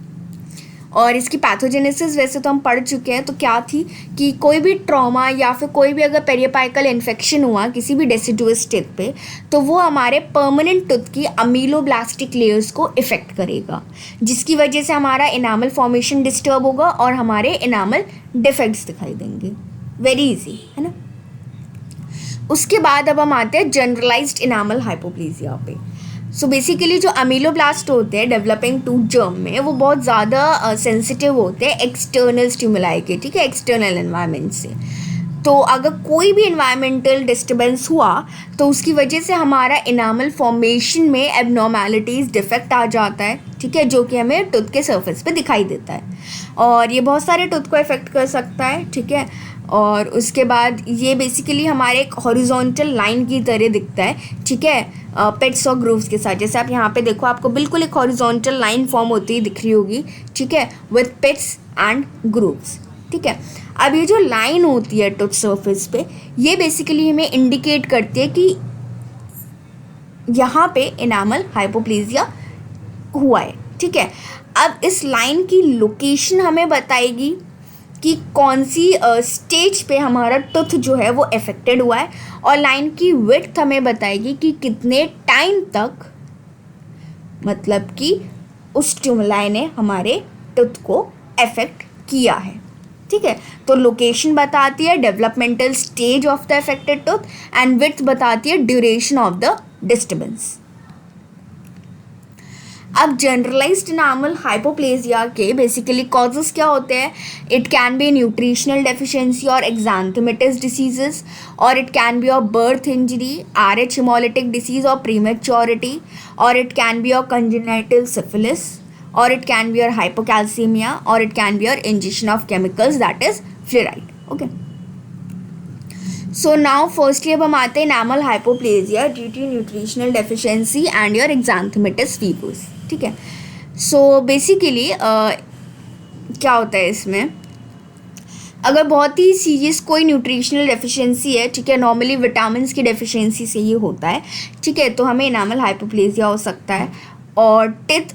और इसकी पैथोजेनेसिस वैसे तो हम पढ़ चुके हैं, तो क्या थी कि कोई भी ट्रॉमा या फिर कोई भी अगर पेरियोपाइकल इन्फेक्शन हुआ किसी भी डेसिडुअस टीथ पे, तो वो हमारे परमानेंट टूथ की अमीलोब्लास्टिक लेयर्स को इफेक्ट करेगा, जिसकी वजह से हमारा इनामल फॉर्मेशन डिस्टर्ब होगा और हमारे इनामल डिफेक्ट्स दिखाई देंगे। वेरी इजी है ना। उसके बाद अब हम आते हैं जनरलाइज्ड इनामल हाइपोप्लेजिया पे। सो बेसिकली जो अमीलोब्लास्ट होते हैं डेवलपिंग टूथ जर्म में वो बहुत ज़्यादा सेंसिटिव होते हैं एक्सटर्नल स्टिमुलाई के, ठीक है, एक्सटर्नल एनवायरनमेंट से। तो अगर कोई भी इन्वायरमेंटल डिस्टर्बेंस हुआ तो उसकी वजह से हमारा इनामल फॉर्मेशन में एबनॉर्मेलिटीज़ डिफेक्ट आ जाता है, ठीक है, जो कि हमें टूथ के सरफेस पे दिखाई देता है, और ये बहुत सारे टूथ को इफेक्ट कर सकता है, ठीक है। और उसके बाद ये बेसिकली हमारे एक हॉरिजॉन्टल लाइन की तरह दिखता है, ठीक है, पिट्स और ग्रूव्स के साथ। जैसे आप यहाँ पे देखो आपको बिल्कुल एक हॉरिजॉन्टल लाइन फॉर्म होती ही दिख रही होगी, ठीक है, विथ पिट्स एंड ग्रूव्स, ठीक है। अब ये जो लाइन होती है टूथ सरफेस पे ये बेसिकली हमें इंडिकेट करती है कि यहाँ पे इनामल हाइपोप्लेजिया हुआ है, ठीक है। अब इस लाइन की लोकेशन हमें बताएगी कि कौन सी स्टेज पे हमारा टूथ जो है वो अफेक्टेड हुआ है, और लाइन की विड्थ हमें बताएगी कि कितने टाइम तक मतलब कि उस स्टिमुलाई ने हमारे टूथ को अफेक्ट किया है, ठीक है। तो लोकेशन बताती है developmental stage of the affected tooth, and width बताती है ड्यूरेशन ऑफ द डिस्टर्बेंस। अब जनरलाइज्ड इनामल हाइपोप्लेजिया के बेसिकली कॉजेज़ क्या होते हैं? It can be nutritional deficiency और एक्सांथेमेटिस डिसीजेस, और it can be of birth injury, RH hemolytic disease और प्रीमेच्योरिटी, और it can be of congenital syphilis, और it can be your hypocalcaemia, और it can be your injection of chemicals that is fluoride, okay. So now firstly अब हम आते हैं enamel hypoplasia due to nutritional deficiency and your exanthematous fevers, ठीक है। So basically क्या होता है इसमें, अगर बहुत ही सीरियस कोई न्यूट्रिशनल डेफिशिएंसी है, ठीक है, नॉर्मली विटामिन की डेफिशिएंसी से ये होता है, ठीक है, तो हमें इनामल हाइपोप्लेजिया हो सकता है। और टिथ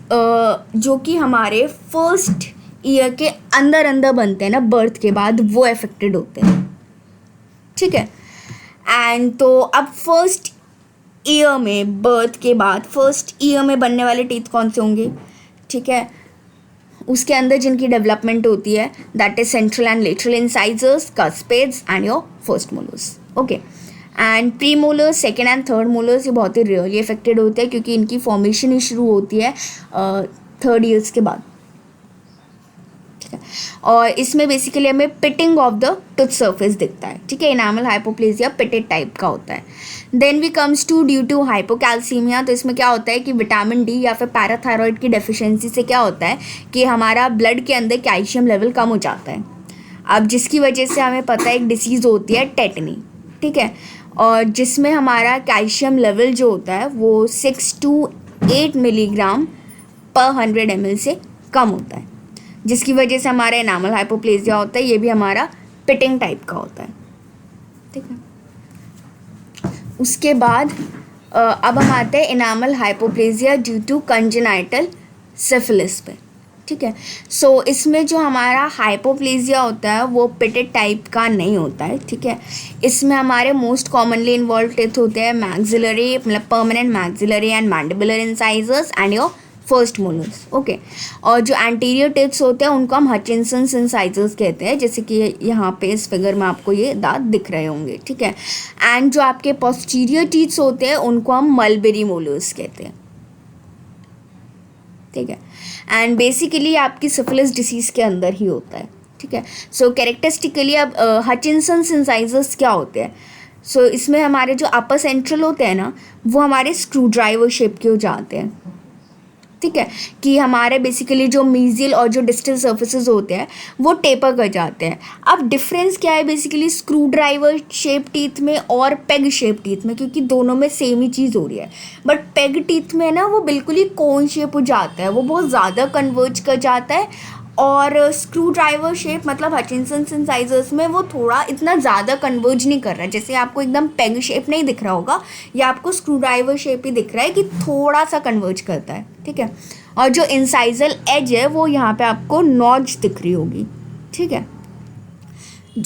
जो कि हमारे फर्स्ट ईयर के अंदर अंदर बनते हैं ना बर्थ के बाद, वो अफेक्टेड होते हैं, ठीक है। एंड तो अब फर्स्ट ईयर में, बर्थ के बाद फर्स्ट ईयर में बनने वाले टीथ कौन से होंगे, ठीक है, उसके अंदर जिनकी डेवलपमेंट होती है that is central and lateral incisors, cuspids and your first molars, okay. And premolars, second and third molars ये बहुत ही रेयरली अफेक्टेड होते हैं क्योंकि इनकी फॉर्मेशन ही शुरू होती है थर्ड ईयर्स के बाद, ठीक है। और इसमें बेसिकली हमें pitting of the tooth surface दिखता है, ठीक है, इनामल हाइपोप्लेजिया पिटेड टाइप का होता है। Then we comes to due to hypocalcemia, तो इसमें क्या होता है कि विटामिन डी या फिर पैराथायरॉइड की डेफिशिएंसी से क्या होता है कि हमारा ब्लड के अंदर कैल्शियम लेवल कम हो जाता है। अब जिसकी वजह से हमें पता है एक डिसीज़ होती है टेटनी, ठीक है, और जिसमें हमारा कैल्शियम लेवल जो होता है वो 6 to 8 मिलीग्राम पर 100 ml से कम होता है, जिसकी वजह से हमारा इनामल हाइपोप्लेजिया होता है। ये भी हमारा पिटिंग टाइप का होता है, ठीक है। उसके बाद अब हम आते हैं enamel hypoplasia due to congenital syphilis पे, ठीक है। सो इसमें जो हमारा हाइपोप्लेजिया होता है वो पिटेड टाइप का नहीं होता है, ठीक है। इसमें हमारे मोस्ट कॉमनली इन्वॉल्व टेथ होते हैं मैक्सिलरी, मतलब permanent maxillary and mandibular incisors and your first molars, okay. और जो एंटीरियर टिप्स होते हैं उनको हम हचिनसन्स इंसाइजर्स कहते हैं, जैसे कि यहाँ पे इस फिगर में आपको ये दांत दिख रहे होंगे, ठीक है। एंड जो आपके पोस्टीरियर टीथ्स होते हैं उनको हम मलबेरी मोलर्स कहते हैं, ठीक है। एंड बेसिकली आपकी सिफिलिस डिसीज़ के अंदर ही होता है, ठीक है। सो कैरेक्टरिस्टिकली अब हचिनसन्स इंसाइजर्स क्या होते हैं? सो इसमें हमारे जो अपर सेंट्रल होते हैं ना, वो हमारे स्क्रू ड्राइवर शेप के हो जाते हैं, ठीक है। कि हमारे बेसिकली जो मीजियल और जो डिस्टल सर्फेसेस होते हैं वो टेपर कर जाते हैं। अब डिफरेंस क्या है basically screw driver shape teeth में और पेग शेप टीथ में, क्योंकि दोनों में सेम ही चीज़ हो रही है, बट पेग टीथ में ना वो बिल्कुल ही कोन शेप हो जाता है, वो बहुत ज़्यादा कन्वर्ज कर जाता है। और स्क्रू ड्राइवर शेप मतलब हचिनसन्स इंसाइजर्स में वो थोड़ा इतना ज़्यादा कन्वर्ज नहीं कर रहा है, जैसे आपको एकदम पेग शेप नहीं दिख रहा होगा, या आपको स्क्रू ड्राइवर शेप ही दिख रहा है कि थोड़ा सा कन्वर्ज करता है, ठीक है। और जो इंसाइजल एज है वो यहाँ पे आपको नॉच दिख रही होगी, ठीक है।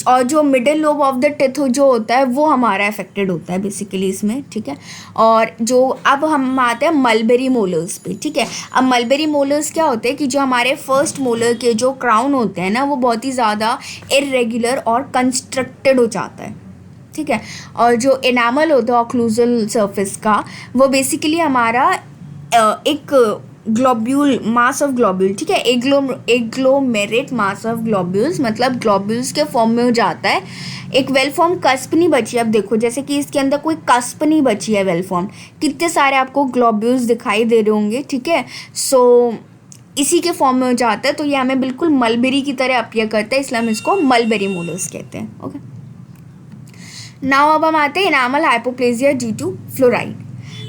और जो middle lobe of the teeth जो होता है वो हमारा अफेक्टेड होता है बेसिकली इसमें, ठीक है। और जो अब हम आते हैं मलबेरी मोलर्स पे, ठीक है। अब मलबेरी मोलर्स क्या होते हैं कि जो हमारे फर्स्ट मोलर के जो क्राउन होते हैं ना वो बहुत ही ज़्यादा इरेगुलर और कंस्ट्रक्टेड हो जाता है, ठीक है। और जो एनामल होता है ऑक्लूजल सरफेस का वो बेसिकली हमारा एक ग्लोब्यूल मास ऑफ ग्लोब्यूल, ठीक है। एग्लोमेरेट मास ऑफ ग्लोब्यूल्स मतलब ग्लोब्यूल्स के फॉर्म में हो जाता है। एक वेल फॉर्म कस्प नहीं बची, अब देखो जैसे कि इसके अंदर कोई कस्प नहीं बची है वेल फॉर्म, कितने सारे आपको ग्लोब्यूल्स दिखाई दे रहे होंगे, ठीक है। सो इसी के फॉर्म में हो जाता है, तो ये हमें बिल्कुल मलबेरी की तरह अपीयर करता है, इसलिए हम इसको मलबेरी मोलर्स कहते हैं, ओके। नाउ अब हम आते हैं enamel hypoplasia due to fluoride.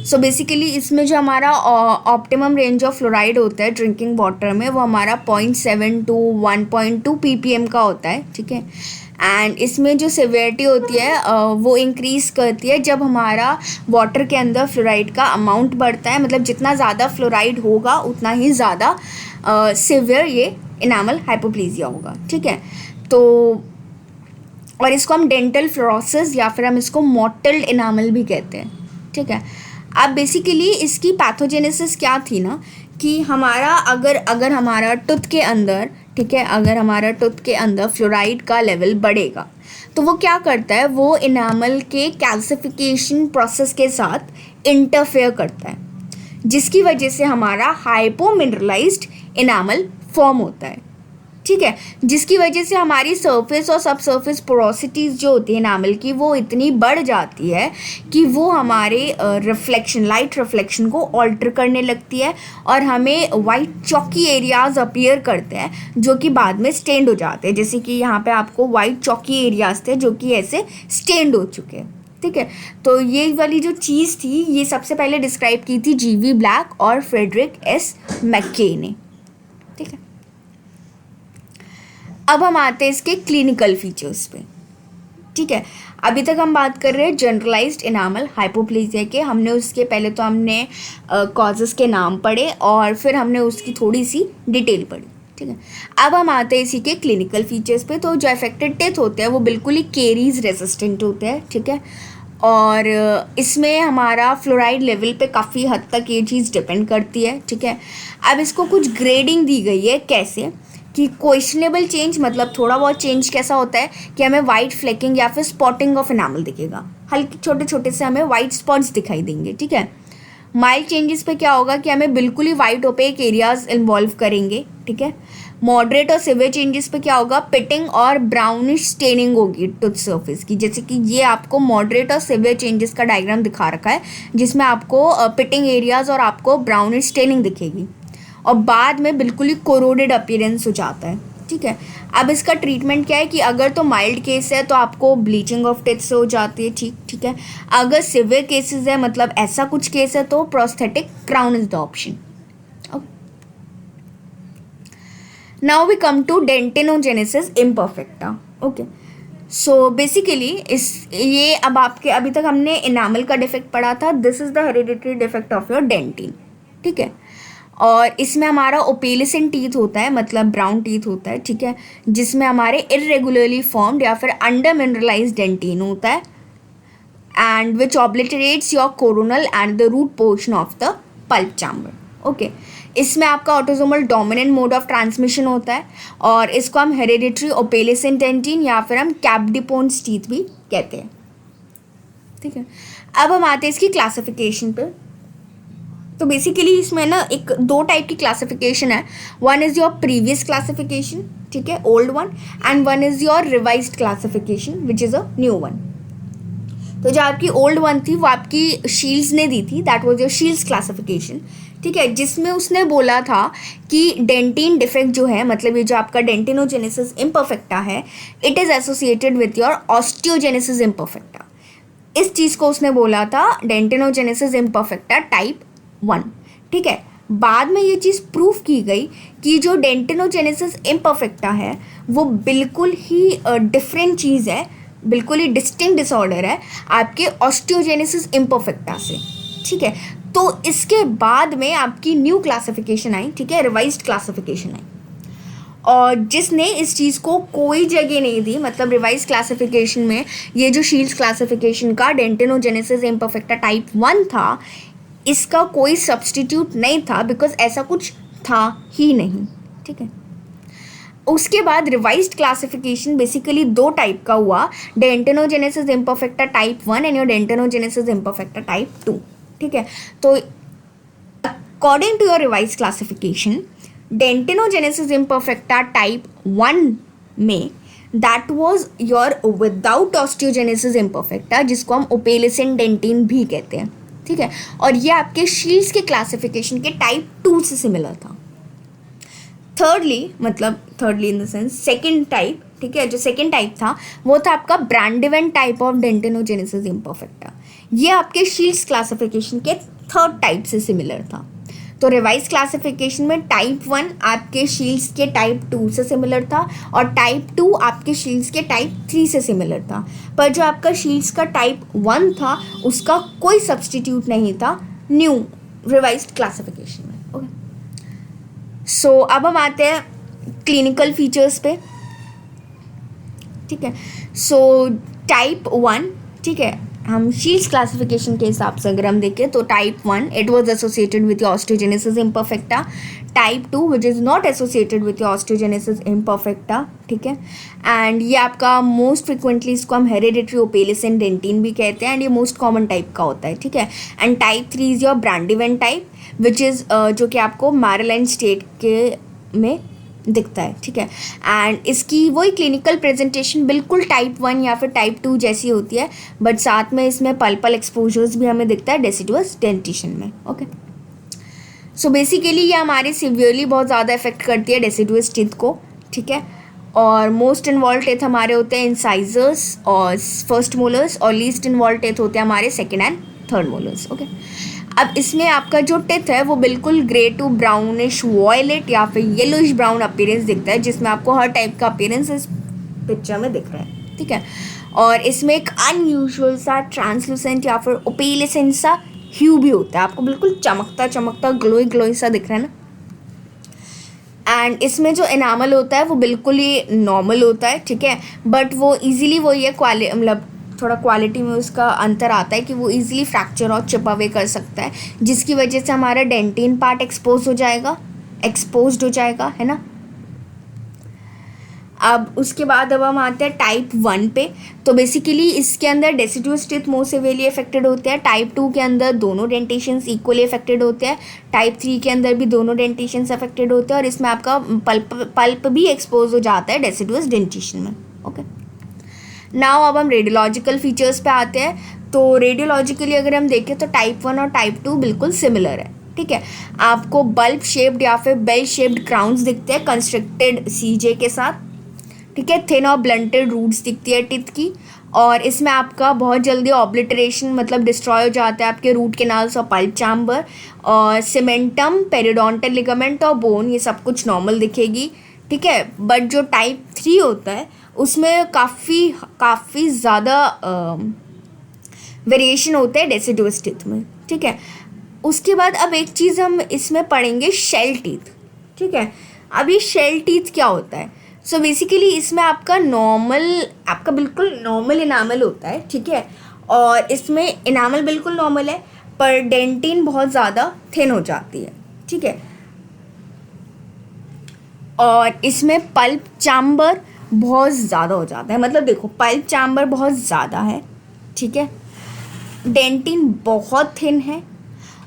So basically इसमें जो हमारा ऑप्टिमम रेंज ऑफ फ्लोराइड होता है ड्रिंकिंग वाटर में वो हमारा 0.7 to 1.2 ppm का होता है, ठीक है। एंड इसमें जो सिवियरिटी होती है वो इंक्रीज़ करती है जब हमारा वाटर के अंदर फ्लोराइड का अमाउंट बढ़ता है, मतलब जितना ज़्यादा फ्लोराइड होगा उतना ही ज़्यादा सिवियर ये इनामल हाइपोप्लेजिया होगा, ठीक है। तो और इसको हम डेंटल फ्लोरोसिस या फिर हम इसको मॉटल्ड इनामल भी कहते हैं, ठीक है। अब बेसिकली इसकी पैथोजेनेसिस क्या थी ना कि हमारा अगर हमारा टूथ के अंदर, ठीक है, अगर हमारा टूथ के अंदर फ्लोराइड का लेवल बढ़ेगा तो वो क्या करता है, वो इनामल के कैल्सिफिकेशन प्रोसेस के साथ इंटरफेयर करता है, जिसकी वजह से हमारा हाइपोमिनरलाइज्ड इनामल फॉर्म होता है, ठीक है। जिसकी वजह से हमारी सरफेस और सब सरफेस पोरोसिटीज़ जो होती है इनामल की वो इतनी बढ़ जाती है कि वो हमारे लाइट रिफ्लेक्शन को ऑल्टर करने लगती है और हमें वाइट चॉकी एरियाज अपीयर करते हैं जो कि बाद में स्टेंड हो जाते हैं, जैसे कि यहाँ पे आपको वाइट चॉकी एरियाज थे जो कि ऐसे स्टेंड हो चुके हैं, ठीक है। तो ये वाली जो चीज़ थी ये सबसे पहले डिस्क्राइब की थी जीवी ब्लैक और फ्रेडरिक एस मैक्के ने, ठीक है। अब हम आते हैं इसके क्लिनिकल फीचर्स पे, ठीक है। अभी तक हम बात कर रहे हैं जनरलाइज्ड इनामल हाइपोप्लेजिया के, हमने उसके पहले तो हमने कॉजेज़ के नाम पढ़े और फिर हमने उसकी थोड़ी सी डिटेल पढ़ी, ठीक है। अब हम आते हैं इसी के क्लिनिकल फीचर्स पे। तो जो अफेक्टेड टेथ होते हैं वो बिल्कुल ही केरीज रेजिस्टेंट होते हैं, ठीक है। और इसमें हमारा फ्लोराइड लेवल पे काफ़ी हद तक ये चीज़ डिपेंड करती है, ठीक है। अब इसको कुछ ग्रेडिंग दी गई है, कैसे कि क्वेश्चनेबल चेंज मतलब थोड़ा बहुत चेंज कैसा होता है कि हमें वाइट फ्लेकिंग या फिर स्पॉटिंग ऑफ एनामल दिखेगा, हल्के छोटे छोटे से हमें वाइट स्पॉट्स दिखाई देंगे, ठीक है। माइल्ड चेंजेस पे क्या होगा कि हमें बिल्कुल ही वाइट ओपेक एरियाज इन्वॉल्व करेंगे, ठीक है। मॉडरेट और सिवियर चेंजेस पे क्या होगा, पिटिंग और ब्राउनिश स्टेनिंग होगी टूथ सरफेस की, जैसे कि ये आपको मॉडरेट और सिवियर चेंजेस का डायग्राम दिखा रखा है जिसमें आपको पिटिंग एरियाज और आपको ब्राउनिश स्टेनिंग दिखेगी और बाद में बिल्कुल ही कोरोडेड अपीयरेंस हो जाता है, ठीक है। अब इसका ट्रीटमेंट क्या है कि अगर तो माइल्ड केस है तो आपको ब्लीचिंग ऑफ टीथ से हो जाती है, ठीक है। अगर सिवियर केसेस है मतलब ऐसा कुछ केस है तो prosthetic crown is the option. Now we come to dentinogenesis imperfecta, okay. So basically इस ये अब आपके अभी तक हमने इनामल का डिफेक्ट पढ़ा था. This is the hereditary defect of your dentin. ठीक है. और इसमें हमारा ओपेलिसन टीथ होता है, मतलब ब्राउन टीथ होता है. ठीक है. जिसमें हमारे इरेगुलरली फॉर्म्ड या फिर अंडर मिनरलाइज डेंटिन होता है, and which obliterates your coronal and the root portion of the pulp chamber. Okay. इसमें आपका autosomal dominant mode of transmission होता है, और इसको हम हेरिडिटरी ओपेलिसन डेंटिन या फिर हम कैप्डिपोन्स टीथ भी कहते हैं. ठीक है. अब हम आते हैं इसकी क्लासिफिकेशन पे. तो बेसिकली इसमें ना एक दो टाइप की क्लासिफिकेशन है. One is your previous classification, ठीक है, old one, and one is your revised classification which is a new one. तो जो आपकी ओल्ड वन थी वो आपकी शील्ड्स ने दी थी, that was your shields classification. ठीक है. जिसमें उसने बोला था कि डेंटिन डिफेक्ट जो है, मतलब ये जो आपका डेंटिनोजेनेसिस इम्परफेक्टा है, it is associated with your osteogenesis imperfecta. इस चीज़ को उसने बोला था डेंटिनोजेनेसिस इम्परफेक्टा टाइप 1. ठीक है. बाद में ये चीज़ प्रूफ की गई कि जो डेंटिनोजेनेसिस इम्परफेक्टा है वो बिल्कुल ही डिफरेंट चीज़ है, बिल्कुल ही डिस्टिंक्ट डिसऑर्डर है आपके ऑस्टियोजेनेसिस इम्परफेक्टा से. ठीक है. तो इसके बाद में आपकी न्यू क्लासिफिकेशन आई. ठीक है. रिवाइज्ड क्लासिफिकेशन आई, और जिसने इस चीज़ को कोई जगह नहीं दी, मतलब रिवाइज क्लासिफिकेशन में ये जो शील्ड्स क्लासिफिकेशन का डेंटिनोजेनेसिस इम्परफेक्टा टाइप 1 था, इसका कोई सब्सटीट्यूट नहीं था, बिकॉज ऐसा कुछ था ही नहीं. ठीक है. उसके बाद रिवाइज्ड क्लासिफिकेशन बेसिकली दो टाइप का हुआ, dentinogenesis imperfecta type 1 and your dentinogenesis imperfecta type 2. ठीक है. तो according to your revised classification, dentinogenesis imperfecta type 1 में that was your without osteogenesis imperfecta, जिसको हम ओपेलिसन डेंटिन भी कहते हैं. ठीक है. और ये आपके शील्ड्स के क्लासिफिकेशन के टाइप 2 से सिमिलर था. Thirdly in the sense second type. ठीक है. जो सेकेंड टाइप था वो था आपका ब्रांडिवेन टाइप ऑफ डेंटिनोजेनेसिस इम्परफेक्टा. ये आपके शील्ड्स क्लासिफिकेशन के थर्ड टाइप से सिमिलर था. तो रिवाइज क्लासिफिकेशन में टाइप 1 आपके शील्ड्स के टाइप 2 से सिमिलर था, और टाइप 2 आपके शील्ड्स के टाइप 3 से सिमिलर था. पर जो आपका शील्ड्स का टाइप 1 था उसका कोई सब्सटीट्यूट नहीं था न्यू रिवाइज्ड क्लासिफिकेशन में. ओके. सो अब हम आते हैं क्लिनिकल फीचर्स पे. ठीक है. सो टाइप 1, ठीक है, हम शील्ड्स क्लासिफिकेशन के हिसाब से अगर हम देखें तो type 1 it was associated with osteogenesis imperfecta. Type 2 which is not associated with osteogenesis imperfecta. ठीक है. एंड ये आपका मोस्ट फ्रिक्वेंटली इसको हम हेरिडिटरी ओपेलिसन डेंटिन भी कहते हैं, एंड ये मोस्ट कॉमन टाइप का होता है. ठीक है. And type 3 is your Brandywine type which is जो कि आपको मैरीलैंड स्टेट के में दिखता है. ठीक है. एंड इसकी वही क्लिनिकल प्रेजेंटेशन बिल्कुल टाइप 1 या फिर टाइप 2 जैसी होती है, बट साथ में इसमें पल्पल एक्सपोजर्स भी हमें दिखता है डेसिडुअस डेंटिशन में. ओके. सो बेसिकली ये हमारे सिवियरली बहुत ज़्यादा इफेक्ट करती है डेसिडुअस टीथ को. ठीक है. और मोस्ट इन्वॉल्व टेथ हमारे होते हैं इंसाइजर्स और फर्स्ट मोलर्स, और लीस्ट इन्वॉल्व टेथ होते हैं हमारे second and third molars. Okay. अब इसमें आपका जो टेथ है वो बिल्कुल ग्रे टू ब्राउनिश वॉयलेट या फिर येलोइश ब्राउन अपीयरेंस दिखता है, जिसमें आपको हर टाइप का अपीयरेंस इस पिक्चर में दिख रहा है. ठीक है. और इसमें एक अनयूजुअल सा ट्रांसलूसेंट या फिर ओपेलिसेंट सा ह्यू भी होता है, आपको बिल्कुल चमकता चमकता ग्लोई सा दिख रहा है ना. एंड इसमें जो एनामल होता है वो बिल्कुल ही नॉर्मल होता है. ठीक है. बट वो ईजिली वो ये मतलब थोड़ा क्वालिटी में उसका अंतर आता है कि वो इजीली फ्रैक्चर और चिप अवे कर सकता है, जिसकी वजह से हमारा डेंटिन पार्ट एक्सपोज्ड हो जाएगा, है ना. अब उसके बाद अब हम आते हैं टाइप 1 पे. तो बेसिकली इसके अंदर deciduous teeth most severely affected होते हैं. टाइप 2 के अंदर दोनों डेंटेशंस इक्वली अफेक्टेड होते हैं. टाइप 3 के अंदर भी दोनों डेंटेशंस अफेक्टेड होते हैं, और इसमें आपका पल्प भी एक्सपोज हो जाता है डेसिडुअस डेंटिशन में. ओके. नाउ अब हम रेडियोलॉजिकल फीचर्स पे आते हैं. तो रेडियोलॉजिकली अगर हम देखें तो टाइप 1 और टाइप 2 बिल्कुल सिमिलर है. ठीक है. आपको बल्ब शेप्ड या फिर बेल शेप्ड क्राउन्स दिखते हैं कंस्ट्रक्टेड सीजे के साथ. ठीक है. थिन और ब्लंटेड रूट्स दिखती है टीथ की, और इसमें आपका बहुत जल्दी ऑब्लिटरेशन मतलब डिस्ट्रॉय हो जाता है आपके रूट केनाल्स और पल्प चैम्बर, और सीमेंटम, पेरिडोंटल लिगामेंट और बोन ये सब कुछ नॉर्मल दिखेगी. ठीक है। बट जो टाइप 3 होता है उसमें काफ़ी ज़्यादा वेरिएशन होता है डेसिडुअस टीथ में, ठीक है। उसके बाद अब एक चीज़ हम इसमें पढ़ेंगे, शेल टीथ, ठीक है। अब ये शेल टीथ क्या होता है? सो बेसिकली इसमें आपका बिल्कुल नॉर्मल इनामल होता है, ठीक है। और इसमें इनामल बिल्कुल नॉर्मल है पर डेंटिन बहुत ज़्यादा थिन हो जाती है, ठीक है। और इसमें पल्प चैम्बर बहुत ज़्यादा हो जाता है, मतलब देखो पल्प चैम्बर बहुत ज़्यादा है, ठीक है। डेंटिन बहुत थिन है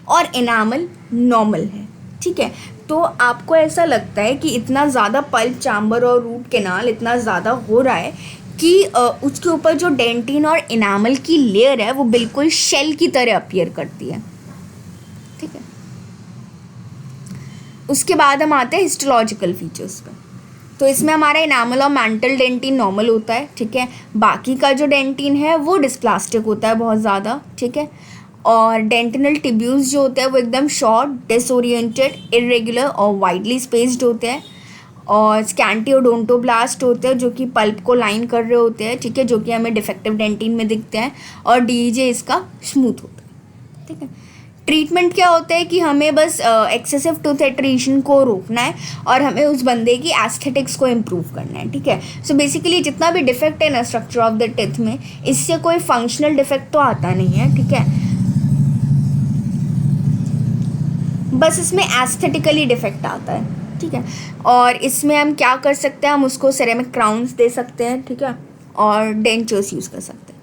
और इनामल नॉर्मल है, ठीक है। तो आपको ऐसा लगता है कि इतना ज़्यादा पल्प चैम्बर और रूट कैनाल इतना ज़्यादा हो रहा है कि उसके ऊपर जो डेंटिन और इनामल की लेयर है वो बिल्कुल शेल की तरह अपीयर करती है, ठीक है। उसके बाद हम आते हैं हिस्टोलॉजिकल फीचर्स पर। तो इसमें हमारा इनामल और मैंटल डेंटिन नॉर्मल होता है, ठीक है। बाकी का जो डेंटिन है वो डिस्प्लास्टिक होता है बहुत ज़्यादा, ठीक है। और डेंटिनल टिब्यूल्स जो होते हैं वो एकदम शॉर्ट, डिसोरिएंटेड, इरेगुलर और वाइडली स्पेस्ड होते हैं। और स्कैंटी ओडोंटोब्लास्ट होते हैं जो कि पल्प को लाइन कर रहे होते हैं, ठीक है, जो कि हमें डिफेक्टिव डेंटिन में दिखते हैं। और डीजे इसका स्मूथ होता है, ठीक है। ट्रीटमेंट क्या होता है कि हमें बस एक्सेसिव टूथ एट्रीशन को रोकना है और हमें उस बंदे की एस्थेटिक्स को इम्प्रूव करना है, ठीक है। सो बेसिकली जितना भी डिफेक्ट है ना स्ट्रक्चर ऑफ द टिथ में, इससे कोई फंक्शनल डिफेक्ट तो आता नहीं है, ठीक है। बस इसमें एस्थेटिकली डिफेक्ट आता है, ठीक है। और इसमें हम क्या कर सकते हैं, हम उसको सेरेमिक क्राउन्स दे सकते हैं, ठीक है, और डेंचर्स यूज़ कर सकते हैं।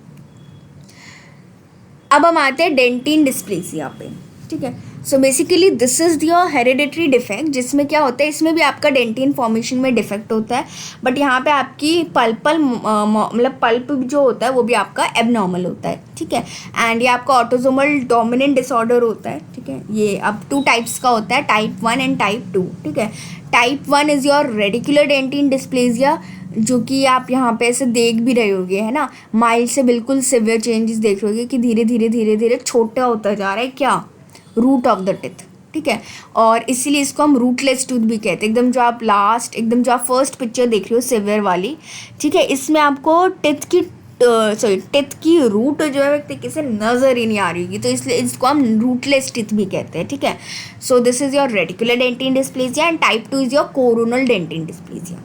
अब हम आते हैं डेंटिन डिस्प्लेसिया पे, ठीक है। So basically this is your hereditary defect, जिसमें क्या होता है, इसमें भी आपका डेंटिन फॉर्मेशन में डिफेक्ट होता है, बट यहाँ पे आपकी मतलब पल्प जो होता है वो भी आपका एबनॉर्मल होता है, ठीक है। एंड ये आपका ऑटोसोमल डोमिनेंट डिसऑर्डर होता है, ठीक है। ये अब 2 टाइप्स का होता है, टाइप 1 एंड टाइप 2, ठीक है। Type 1 is your radicular dentin dysplasia, जो कि आप यहाँ पे ऐसे देख भी रहे होगे, है ना, माइल्ड से बिल्कुल सिवियर चेंजेस देख रहे होगे कि धीरे धीरे छोटा होता जा रहा है क्या, रूट ऑफ द टिथ, ठीक है। और इसीलिए इसको हम रूटलेस टूथ भी कहते हैं। एकदम जो आप फर्स्ट पिक्चर देख रहे हो सिवियर वाली, ठीक है, इसमें आपको टिथ की रूट जो है तरीके से नज़र ही नहीं आ रही होगी, तो इसलिए इसको हम रूटलेस टिथ भी कहते हैं, ठीक है। So this is your radicular dentin dysplasia and type 2 is your coronal dentin dysplasia.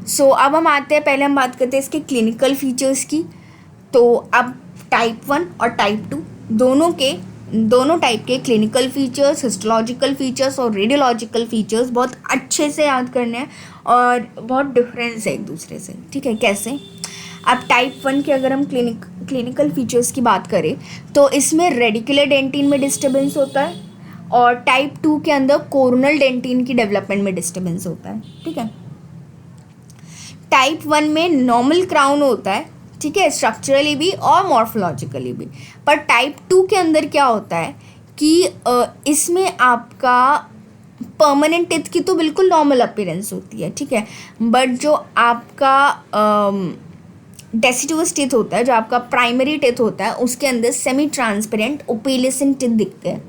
So अब हम आते हैं, पहले हम बात करते हैं इसके क्लिनिकल फीचर्स की। तो अब टाइप 1 और टाइप 2 दोनों टाइप के क्लिनिकल फीचर्स, हिस्टोलॉजिकल फीचर्स और रेडियोलॉजिकल फीचर्स बहुत अच्छे से याद करने हैं और बहुत डिफरेंस है एक दूसरे से, ठीक है। कैसे? अब टाइप 1 के अगर हम क्लिनिकल फीचर्स की बात करें तो इसमें रेडिकुलर डेंटिन में डिस्टर्बेंस होता है और टाइप 2 के अंदर कोरोनल डेंटिन की डेवलपमेंट में डिस्टर्बेंस होता है, ठीक है। टाइप 1 में नॉर्मल क्राउन होता है, ठीक है, स्ट्रक्चरली भी और मॉर्फोलॉजिकली भी। पर टाइप 2 के अंदर क्या होता है कि इसमें आपका परमानेंट टिथ की तो बिल्कुल नॉर्मल अपीयरेंस होती है, ठीक है, बट जो आपका डेसिडुअस टिथ होता है, जो आपका प्राइमरी टिथ होता है, उसके अंदर सेमी ट्रांसपेरेंट ओपेलेसेंट टिथ दिखते हैं,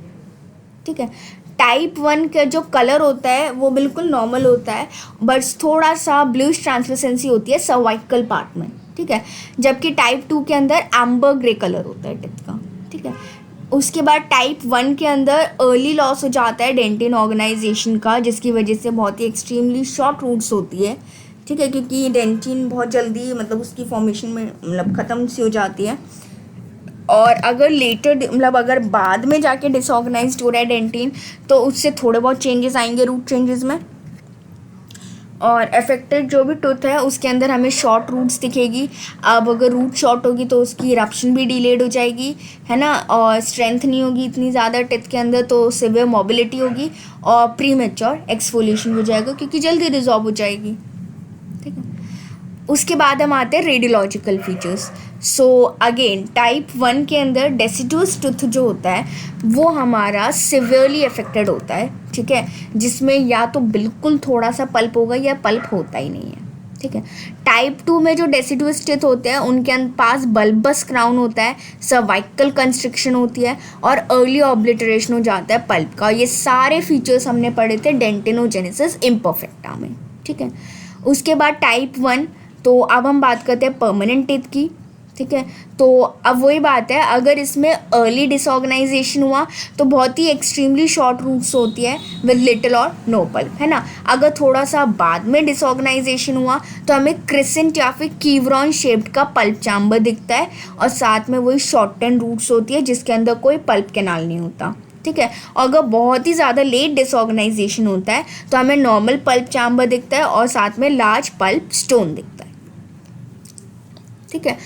ठीक है। टाइप 1 का जो कलर होता है वो बिल्कुल नॉर्मल होता है, बस थोड़ा सा ब्लूइश ट्रांसलूसेंसी होती है सर्वाइकल पार्ट में, ठीक है। जबकि टाइप 2 के अंदर एम्बर ग्रे कलर होता है टिथ का, ठीक है। उसके बाद टाइप 1 के अंदर अर्ली लॉस हो जाता है डेंटिन ऑर्गेनाइजेशन का, जिसकी वजह से बहुत ही एक्सट्रीमली शॉर्ट रूट्स होती है, ठीक है, क्योंकि डेंटिन बहुत जल्दी मतलब उसकी फॉर्मेशन में मतलब ख़त्म सी हो जाती है। और अगर अगर बाद में जाके डिसऑर्गेनाइज्ड हो रहा है डेंटिन तो उससे थोड़े बहुत चेंजेस आएंगे रूट चेंजेस में। और अफेक्टेड जो भी टूथ है उसके अंदर हमें शॉर्ट रूट्स दिखेगी। अब अगर रूट शॉर्ट होगी तो उसकी इरप्शन भी डिलेड हो जाएगी, है ना, और स्ट्रेंथ नहीं होगी इतनी ज़्यादा टिथ के अंदर, तो सिवियर मोबिलिटी होगी और प्रीमेच्योर एक्सफोलिएशन हो जाएगा क्योंकि जल्दी रिजॉल्व हो जाएगी, ठीक है। उसके बाद हम आते हैं radiological features. So again type 1 के अंदर डेसिडुअस टूथ जो होता है वो हमारा सिवियरली अफेक्टेड होता है, ठीक है, जिसमें या तो बिल्कुल थोड़ा सा पल्प होगा या पल्प होता ही नहीं है, ठीक है। टाइप 2 में जो डेसिडुअस टीथ होते हैं उनके पास बल्बस क्राउन होता है, सर्वाइकल कंस्ट्रिक्शन होती है और अर्ली ऑब्लिटरेशन हो जाता है पल्प का। ये सारे फीचर्स हमने पढ़े थे डेंटिनोजेनेसिस इम्परफेक्टा में, ठीक है। उसके बाद टाइप 1, तो अब हम बात करते हैं परमानेंट टीथ की, ठीक है। तो अब वही बात है, अगर इसमें अर्ली डिसऑर्गेनाइजेशन हुआ तो बहुत ही एक्सट्रीमली शॉर्ट रूट्स होती है विद लिटिल और नो पल्प, है ना। अगर थोड़ा सा बाद में डिसऑर्गेनाइजेशन हुआ तो हमें क्रिसेंट या फिर कीवरॉन शेप्ड का पल्प चैम्बर दिखता है और साथ में वही शॉर्टेंड रूट्स होती है जिसके अंदर कोई पल्प कैनाल नहीं होता, ठीक है। और अगर बहुत ही ज़्यादा लेट डिसऑर्गेनाइजेशन होता है तो हमें नॉर्मल पल्प चैम्बर दिखता है और साथ में लार्ज पल्प स्टोन दिखता है, ठीक है।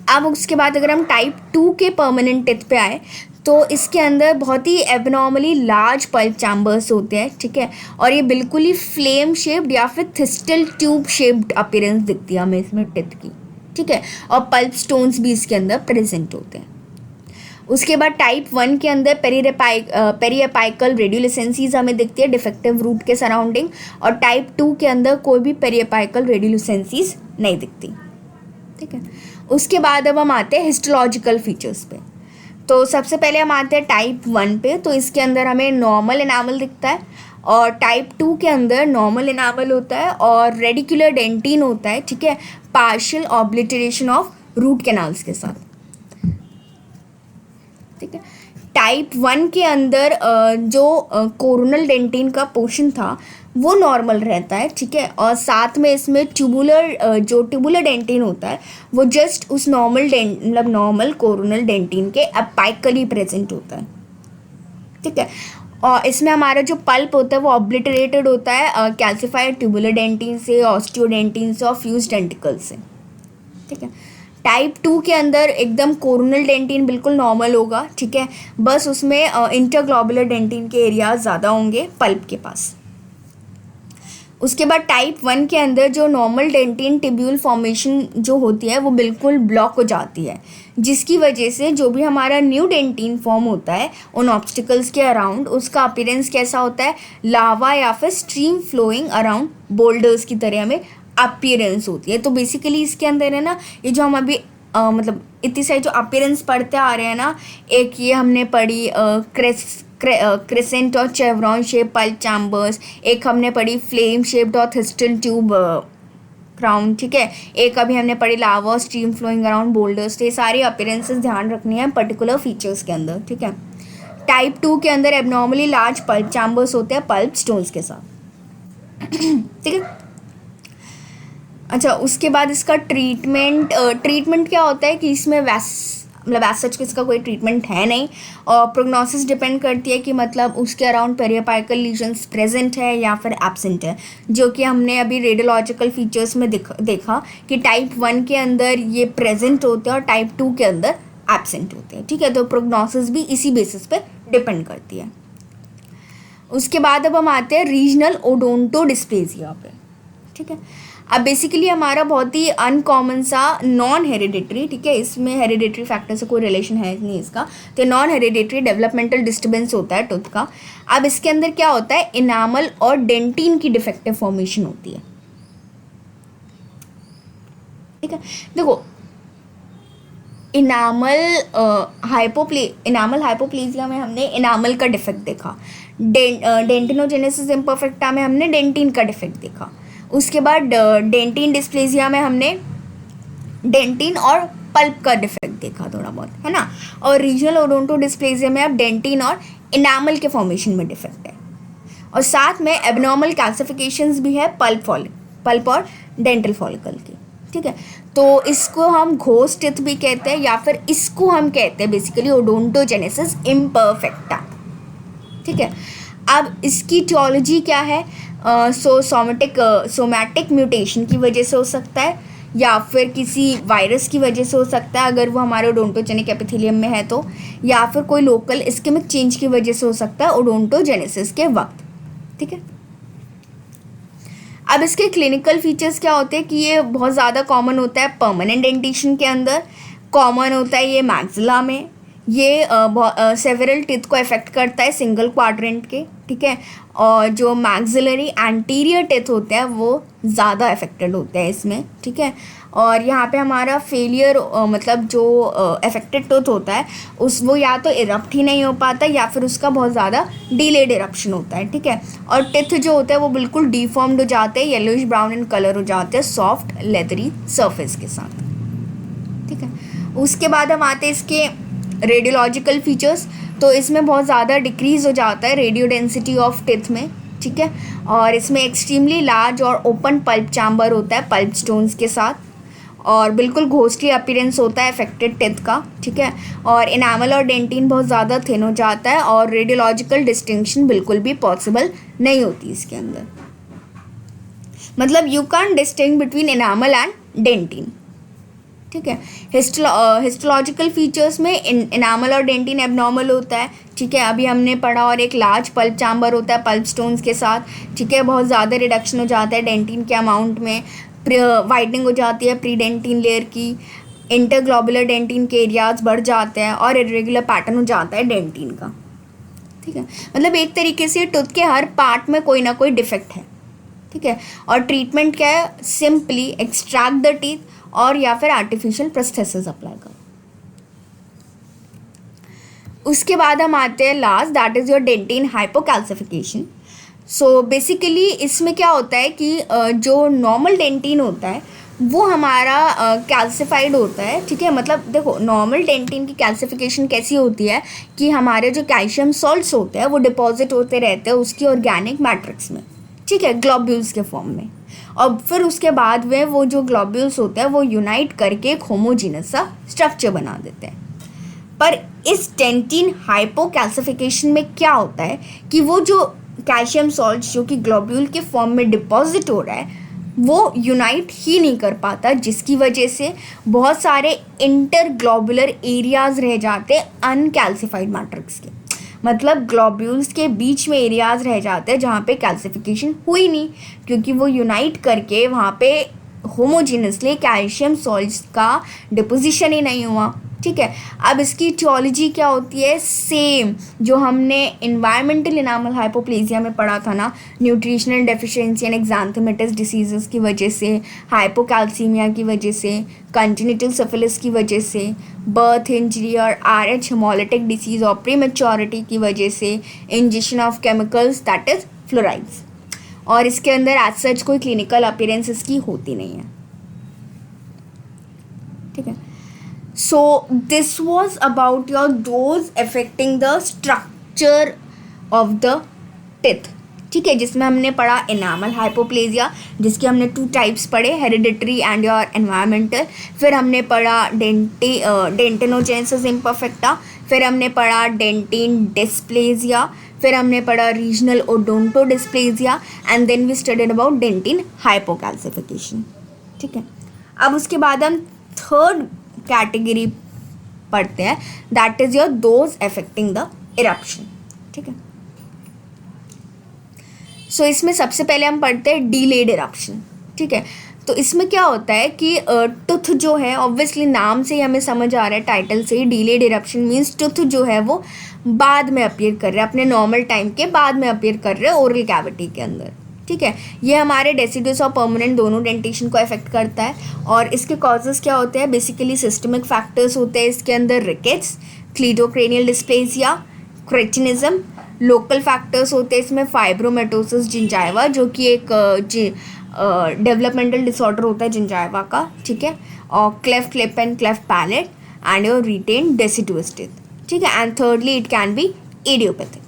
अब उसके बाद अगर हम टाइप 2 के परमानेंट टीथ पे आए तो इसके अंदर बहुत ही एबनॉर्मली लार्ज पल्प चैम्बर्स होते हैं, ठीक है। और ये बिल्कुल ही फ्लेम शेप्ड या फिर थिस्टल ट्यूब शेप्ड अपीयरेंस दिखती है हमें इसमें टीथ की, ठीक है। और पल्प स्टोन्स भी इसके अंदर प्रेजेंट होते हैं। उसके बाद टाइप 1 के अंदर पेरीएपाइकल रेडियोलिसेंसीज हमें दिखती है डिफेक्टिव रूट के सराउंडिंग, और टाइप 2 के अंदर कोई भी पेरीएपाइकल रेडियोलिसेंसीज नहीं दिखती, ठीक है। उसके बाद अब हम आते हैं हिस्टोलॉजिकल फीचर्स पे। तो सबसे पहले हम आते हैं टाइप 1 पे, तो इसके अंदर हमें नॉर्मल एनामल दिखता है और टाइप 2 के अंदर नॉर्मल एनामल होता है और रेडिकुलर डेंटिन होता है, ठीक है, partial obliteration of root canals के साथ, ठीक है। टाइप 1 के अंदर जो कोरोनल डेंटिन का पोर्शन था वो नॉर्मल रहता है, ठीक है। और साथ में इसमें ट्यूबुलर डेंटिन होता है वो जस्ट उस नॉर्मल कोरोनल डेंटिन के अपाइकली प्रेजेंट होता है, ठीक है। और इसमें हमारा जो पल्प होता है वो ऑब्लिटरेटेड होता है कैल्सिफाइड ट्यूबुलर डेंटिन से, ऑस्टियोडेंटिन से और फ्यूज डेंटिकल से, ठीक है। टाइप 2 के अंदर एकदम कोरोनल डेंटिन बिल्कुल नॉर्मल होगा, ठीक है, बस उसमें इंटरग्लोबुलर डेंटिन के एरियाज ज़्यादा होंगे पल्प के पास। उसके बाद टाइप 1 के अंदर जो नॉर्मल डेंटिन टिब्यूल फॉर्मेशन जो होती है वो बिल्कुल ब्लॉक हो जाती है, जिसकी वजह से जो भी हमारा न्यू डेंटिन फॉर्म होता है उन ऑब्स्टिकल्स के अराउंड उसका अपीयरेंस कैसा होता है, लावा या फिर स्ट्रीम फ्लोइंग अराउंड बोल्डर्स की तरह हमें अपीयरेंस होती है। तो बेसिकली इसके अंदर है ना, ये जो हम अभी मतलब इतनी सारी जो अपीयरेंस पढ़ते आ रहे हैं ना, एक ये हमने पढ़ी क्रिसेंट और चेवरॉन शेप पल्प चैम्बर्स, एक हमने पढ़ी फ्लेम शेप्ड और थिस्टल ट्यूब क्राउन, ठीक है, एक अभी हमने पढ़ी lava stream flowing around boulders. तो ये सारी अपीयरेंसेस ध्यान रखनी है पर्टिकुलर फीचर्स के अंदर, ठीक है। टाइप 2 के अंदर एबनॉर्मली लार्ज पल्प चैम्बर्स होते हैं पल्प स्टोन्स के साथ, ठीक है। अच्छा, उसके बाद इसका ट्रीटमेंट क्या होता है कि इसमें मतलब एज सच इसका कोई ट्रीटमेंट है नहीं, और प्रोग्नोसिस डिपेंड करती है कि मतलब उसके अराउंड पेरियोपाइकल लीजन्स प्रेजेंट है या फिर एब्सेंट है, जो कि हमने अभी रेडियोलॉजिकल फीचर्स में देखा कि टाइप 1 के अंदर ये प्रेजेंट होते हैं और टाइप 2 के अंदर एब्सेंट होते हैं, ठीक है। तो प्रोग्नोसिस भी इसी बेसिस पे डिपेंड करती है। उसके बाद अब हम आते हैं रीजनल ओडोंटो डिस्प्लेसिया पे, ठीक है। अब बेसिकली हमारा बहुत ही अनकॉमन सा नॉन हेरिडिटरी, ठीक है, इसमें हेरिडिटरी फैक्टर से कोई रिलेशन है नहीं इसका, तो नॉन हेरिडिटरी डेवलपमेंटल डिस्टर्बेंस होता है टूथ का। अब इसके अंदर क्या होता है, इनामल और डेंटिन की डिफेक्टिव फॉर्मेशन होती है, ठीक है। देखो, इनामल हाइपोप्लेजिया में हमने इनामल का डिफेक्ट देखा, डेंटिनोजेनेसिस इम्परफेक्टा में हमने डेंटिन का डिफेक्ट देखा। उसके बाद डेंटिन डिस्प्लेसिया में हमने डेंटिन और पल्प का डिफेक्ट देखा थोड़ा बहुत, है ना। और रीजनल ओडोंटो डिस्प्लेसिया में अब डेंटिन और इनामल के फॉर्मेशन में डिफेक्ट है, और साथ में एबनॉर्मल कैल्सिफिकेशंस भी है पल्प और डेंटल फॉलिकल की, ठीक है। तो इसको हम घोस्ट टीथ भी कहते हैं या फिर इसको हम कहते हैं बेसिकली ओडोंटोजेनेसिस इम्परफेक्टा, ठीक है। अब इसकी टियोलॉजी क्या है, सोमैटिक म्यूटेशन की वजह से हो सकता है या फिर किसी वायरस की वजह से हो सकता है अगर वो हमारे ओडोंटोजेनिक एपिथेलियम में है तो, या फिर कोई लोकल इस्केमिक चेंज की वजह से हो सकता है ओडोंटोजेनेसिस के वक्त, ठीक है। अब इसके क्लिनिकल फीचर्स क्या होते हैं कि ये बहुत ज़्यादा कॉमन होता है परमानेंट डेंटिशन के अंदर, कॉमन होता है ये मैक्सिला में, ये सेवरल टीथ को अफेक्ट करता है सिंगल क्वाड्रेंट के, ठीक है। और जो मैक्सिलरी एंटीरियर टेथ होते हैं वो ज़्यादा अफेक्टेड होते हैं इसमें, ठीक है। और यहाँ पे हमारा फेलियर मतलब जो अफेक्टेड टेथ होता है वो या तो इरप्ट ही नहीं हो पाता या फिर उसका बहुत ज़्यादा डिलेड इरप्शन होता है, ठीक है। और टेथ जो होता है वो बिल्कुल डिफॉर्म्ड हो जाते हैं, येलोइश ब्राउन इन कलर हो जाते हैं सॉफ्ट लेदरी सरफेस के साथ, ठीक है। उसके बाद हम आते हैं इसके रेडियोलॉजिकल फीचर्स। तो इसमें बहुत ज़्यादा डिक्रीज़ हो जाता है रेडियो डेंसिटी ऑफ टेथ में, ठीक है। और इसमें एक्सट्रीमली लार्ज और ओपन पल्प चैम्बर होता है पल्प स्टोन्स के साथ, और बिल्कुल घोस्टली अपीयरेंस होता है अफेक्टेड टेथ का, ठीक है। और इनामल और डेंटिन बहुत ज़्यादा थिन हो जाता है और रेडियोलॉजिकल डिस्टिंक्शन बिल्कुल भी पॉसिबल नहीं होती इसके अंदर, मतलब you can distinguish between enamel and dentin, ठीक है। हिस्टोलॉजिकल फीचर्स में इनामल और डेंटिन एबनॉर्मल होता है, ठीक है, अभी हमने पढ़ा। और एक लार्ज पल्प चैम्बर होता है पल्प स्टोन्स के साथ, ठीक है। बहुत ज़्यादा रिडक्शन हो जाता है डेंटिन के अमाउंट में, वाइडनिंग हो जाती है प्री डेंटिन लेयर की, इंटरग्लोबुलर डेंटिन के एरियाज बढ़ जाते हैं और इरेगुलर पैटर्न हो जाता है डेंटिन का, ठीक है। मतलब एक तरीके से टूथ के हर पार्ट में कोई ना कोई डिफेक्ट है, ठीक है। और ट्रीटमेंट क्या है, सिंपली एक्सट्रैक्ट द टीथ और या फिर आर्टिफिशियल प्रोस्थेसिस अप्लाई करो। उसके बाद हम आते हैं last, that is your dentin hypocalcification. So basically इसमें क्या होता है कि जो नॉर्मल डेंटिन होता है वो हमारा कैल्सिफाइड होता है, ठीक है। मतलब देखो नॉर्मल डेंटिन की कैल्सिफिकेशन कैसी होती है कि हमारे जो कैल्शियम सॉल्ट्स होते हैं वो डिपॉजिट होते रहते हैं उसकी ऑर्गेनिक मैट्रिक्स में, ठीक है, ग्लोब्यूल्स के फॉर्म में। और फिर उसके बाद में वो जो ग्लोब्यूल्स होते हैं वो यूनाइट करके एक होमोजीनस सा स्ट्रक्चर बना देते हैं। पर इस डेंटिन हाइपोकैल्सिफिकेशन में क्या होता है कि वो जो कैल्शियम सॉल्ट्स जो कि ग्लोब्यूल के फॉर्म में डिपॉजिट हो रहा है वो यूनाइट ही नहीं कर पाता, जिसकी वजह से बहुत सारे इंटरग्लोबुलर एरियाज रह जाते हैं अनकैल्सिफाइड मैट्रिक्स के। मतलब ग्लोब्यूल्स के बीच में एरियाज रह जाते हैं जहाँ पे कैल्सिफिकेशन हुई नहीं, क्योंकि वो यूनाइट करके वहाँ पे होमोजीनसली कैल्शियम सॉल्ट्स का डिपोजिशन ही नहीं हुआ, ठीक है। अब इसकी टियोलॉजी क्या होती है, सेम जो हमने इन्वायरमेंटल इनामल हाइपोप्लेजिया में पढ़ा था ना, न्यूट्रिशनल डेफिशिएंसी एंड एक्सांथेमेटिस डिसीजेस की वजह से, हाइपोकैल्सीमिया की वजह से, कंजेनिटल सिफिलिस की वजह से, बर्थ इंजरी और RH हेमोलिटिक डिसीज और प्रीमेच्योरिटी की वजह से, injection of chemicals that is fluorides. और इसके अंदर एज सच कोई क्लिनिकल अपीयरेंसेस की होती नहीं है, ठीक है। So this was about your dose affecting the structure of the teeth, ठीक है, जिसमें हमने पढ़ा इनामल हाइपोप्लेजिया जिसके हमने 2 टाइप्स पढ़े, हेरिडिटरी एंड योर एनवायरमेंटल। फिर हमने पढ़ा डेंटिनोजेनेसिस इम्परफेक्टा, फिर हमने पढ़ा डेंटिन डिस्प्लेजिया, फिर हमने पढ़ा regional odontodysplasia and then we studied about dentin hypocalcification, ठीक है। अब उसके बाद हम थर्ड कैटेगरी पढ़ते हैं, that is your those affecting the eruption, ठीक है। सो इसमें सबसे पहले हम पढ़ते हैं डिलेड इरप्शन, ठीक है। तो इसमें क्या होता है कि टूथ जो है, ऑब्वियसली नाम से ही हमें समझ आ रहा है, टाइटल से ही, डिलेड इरप्शन मीन्स टूथ जो है वो बाद में अपीयर कर रहा है, अपने नॉर्मल टाइम के बाद में अपीयर कर रहे हैं ओरल कैविटी के अंदर, ठीक है। ये हमारे डेसिडुअस और परमानेंट दोनों डेंटेशन को अफेक्ट करता है। और इसके कॉजेज़ क्या होते हैं, बेसिकली सिस्टमिक फैक्टर्स होते हैं इसके अंदर, rickets, cleidocranial dysplasia, cretinism. Local factors होते हैं इसमें फाइब्रोमेटोसिस जिंजाइवा जो कि एक डेवलपमेंटल डिसऑर्डर होता है जिंजाइवा का, ठीक है। और cleft lip and cleft palate and your retained deciduous teeth, ठीक है। And thirdly it can be idiopathic.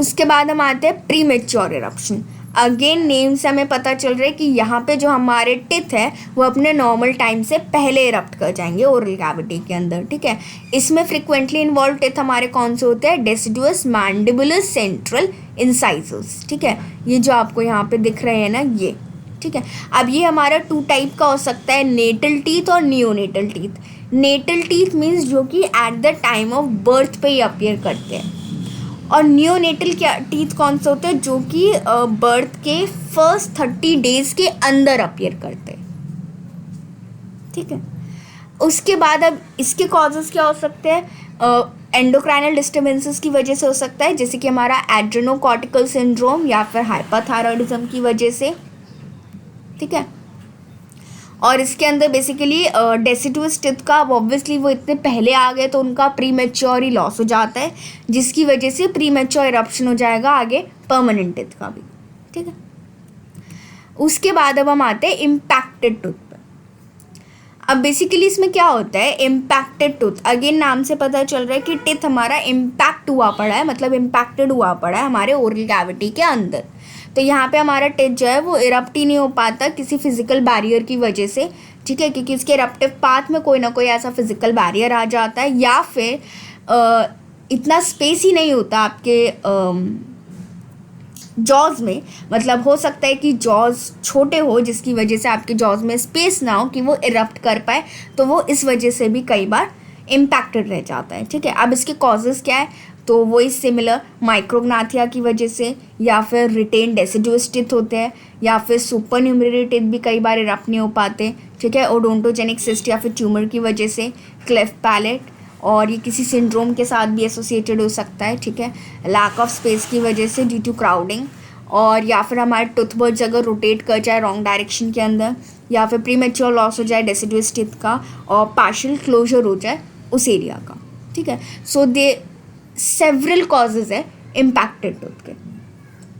उसके बाद हम आते हैं प्रीमेच्योर इरप्शन। अगेन नेम से हमें पता चल रहा है कि यहाँ पे जो हमारे टिथ है वो अपने नॉर्मल टाइम से पहले इरप्ट कर जाएंगे ओरल कैविटी के अंदर, ठीक है। इसमें फ्रिक्वेंटली इन्वॉल्व टिथ हमारे कौन से होते हैं, डेसिडुअस, मैंडिबुलर, सेंट्रल, इंसाइजर्स, ठीक है। ये जो आपको यहाँ पे दिख रहे हैं ना ये, ठीक है। अब ये हमारा 2 टाइप का हो सकता है, नेटल टीथ और neonatal teeth. Natal teeth means जो कि at the time of birth पे ही अपीयर करते हैं, और नियोनेटल क्या टीथ कौन से होते हैं, जो कि बर्थ के फर्स्ट 30 डेज के अंदर अपीयर करते हैं, ठीक है। उसके बाद अब इसके कॉजेज़ क्या हो सकते हैं, एंडोक्राइनल डिस्टर्बेंसेस की वजह से हो सकता है, जैसे कि हमारा एड्रेनोकॉर्टिकल सिंड्रोम या फिर हाइपरथायरॉयडिज्म की वजह से, ठीक है। और इसके अंदर बेसिकली डेसिडुअस टिथ का, ऑब्वियसली वो इतने पहले आ गए तो उनका प्री मैच्योर ही लॉस हो जाता है, जिसकी वजह से प्री मैच्योर इरप्शन हो जाएगा आगे परमानेंट टिथ का भी, ठीक है। उसके बाद अब हम आते हैं इम्पैक्टेड टूथ पर। अब बेसिकली इसमें क्या होता है, इम्पैक्टेड टूथ, अगेन नाम से पता चल रहा है कि टिथ हमारा इम्पैक्ट हुआ पड़ा है, मतलब इम्पैक्टेड हुआ पड़ा है हमारे ओरल कैविटी के अंदर। तो यहाँ पे हमारा टिथ जो है वो इरप्ट ही नहीं हो पाता किसी फिजिकल बैरियर की वजह से, ठीक है, क्योंकि उसके इरप्टिव पाथ में कोई ना कोई ऐसा फिजिकल बैरियर आ जाता है, या फिर इतना स्पेस ही नहीं होता आपके जॉज में, मतलब हो सकता है कि जॉज छोटे हो जिसकी वजह से आपके जॉज में स्पेस ना हो कि वो इरप्ट कर पाए, तो वो इस वजह से भी कई बार इम्पैक्टेड रह जाता है, ठीक है। अब इसके कॉजेज़ क्या है, तो वही सिमिलर माइक्रोग्नाथिया की वजह से, या फिर रिटेन डेसिडुअस टिथ होते हैं, या फिर सुपर न्यूमररी टिथ भी कई बार इरप्ट नहीं हो पाते, ठीक है, ओडोंटोजेनिक सिस्ट या फिर ट्यूमर की वजह से, क्लेफ्ट पैलेट, और ये किसी सिंड्रोम के साथ भी एसोसिएटेड हो सकता है, ठीक है, लैक ऑफ स्पेस की वजह से ड्यू टू क्राउडिंग, और या फिर हमारे टूथबर्ड्स अगर रोटेट कर जाए रॉन्ग डायरेक्शन के अंदर, या फिर प्रीमेच्योर लॉस हो जाए डेसिडुअस टिथ का और पार्शियल क्लोजर हो जाए उस एरिया का, ठीक है। सो दे सेवरल कॉजेज़ है इम्पैक्टेड टूथ के,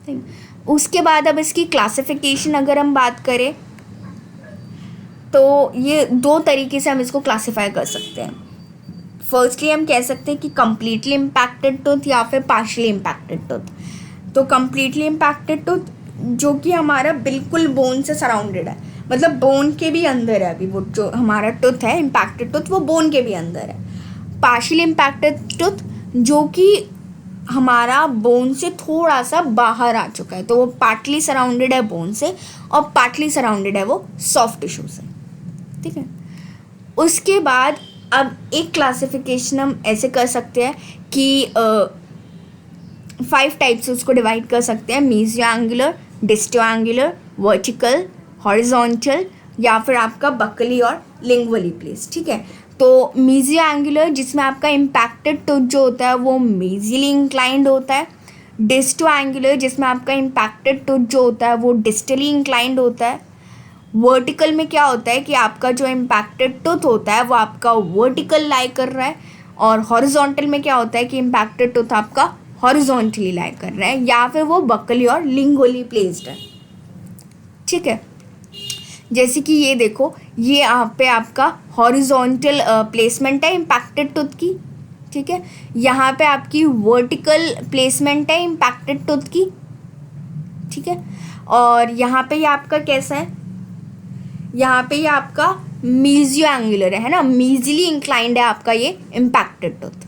ठीक। उसके बाद अब इसकी क्लासिफिकेशन अगर हम बात करें तो ये दो तरीके से हम इसको क्लासीफाई कर सकते हैं। फर्स्टली हम कह सकते हैं कि कम्प्लीटली इम्पैक्टेड टूथ या फिर पार्शियली इम्पैक्टेड टूथ। तो कम्प्लीटली इम्पैक्टेड टूथ जो कि हमारा बिल्कुल बोन से सराउंडेड है, मतलब बोन के भी अंदर है, अभी वो जो हमारा टूथ है इम्पैक्टेड टूथ वो बोन के भी अंदर है। पार्शियली इम्पैक्टेड टूथ जो कि हमारा बोन से थोड़ा सा बाहर आ चुका है, तो वो पार्टली सराउंडेड है बोन से और पार्टली सराउंडेड है वो सॉफ्ट टिश्यू से, ठीक है। उसके बाद अब एक क्लासिफिकेशन हम ऐसे कर सकते हैं कि 5 टाइप्स से उसको डिवाइड कर सकते हैं, मीजियो एंगुलर, डिस्टो एंगुलर, वर्टिकल, हॉरिजॉन्टल, या फिर आपका बकली और लिंगुअली प्लेस, ठीक है। तो मीजियो एंगुलर जिसमें आपका इम्पैक्टेड टूथ जो होता है वो मेजियली इंक्लाइंड होता है, डिस्टो एंगुलर जिसमें आपका इम्पैक्टेड टूथ जो होता है वो डिस्टली इंक्लाइंड होता है। वर्टिकल में क्या होता है कि आपका जो इम्पैक्टेड टूथ होता है वो आपका वर्टिकल लाई कर रहा है, और हॉरिजॉन्टल में क्या होता है कि इम्पैक्टेड टूथ आपका हॉरिजॉन्टली लाई कर रहा है, या फिर वो बकली और लिंगुअली प्लेस्ड है, ठीक है। जैसे कि ये देखो, ये यहाँ पे आपका हॉरिजॉन्टल प्लेसमेंट है इम्पैक्टेड टूथ की, ठीक है। यहाँ पे आपकी वर्टिकल प्लेसमेंट है इम्पैक्टेड टूथ की, ठीक है। और यहाँ पे ये आपका कैसा है, यहाँ पे ये आपका मीजियो एंगुलर है ना, मीजिली इंक्लाइंड है आपका ये इम्पैक्टेड टूथ,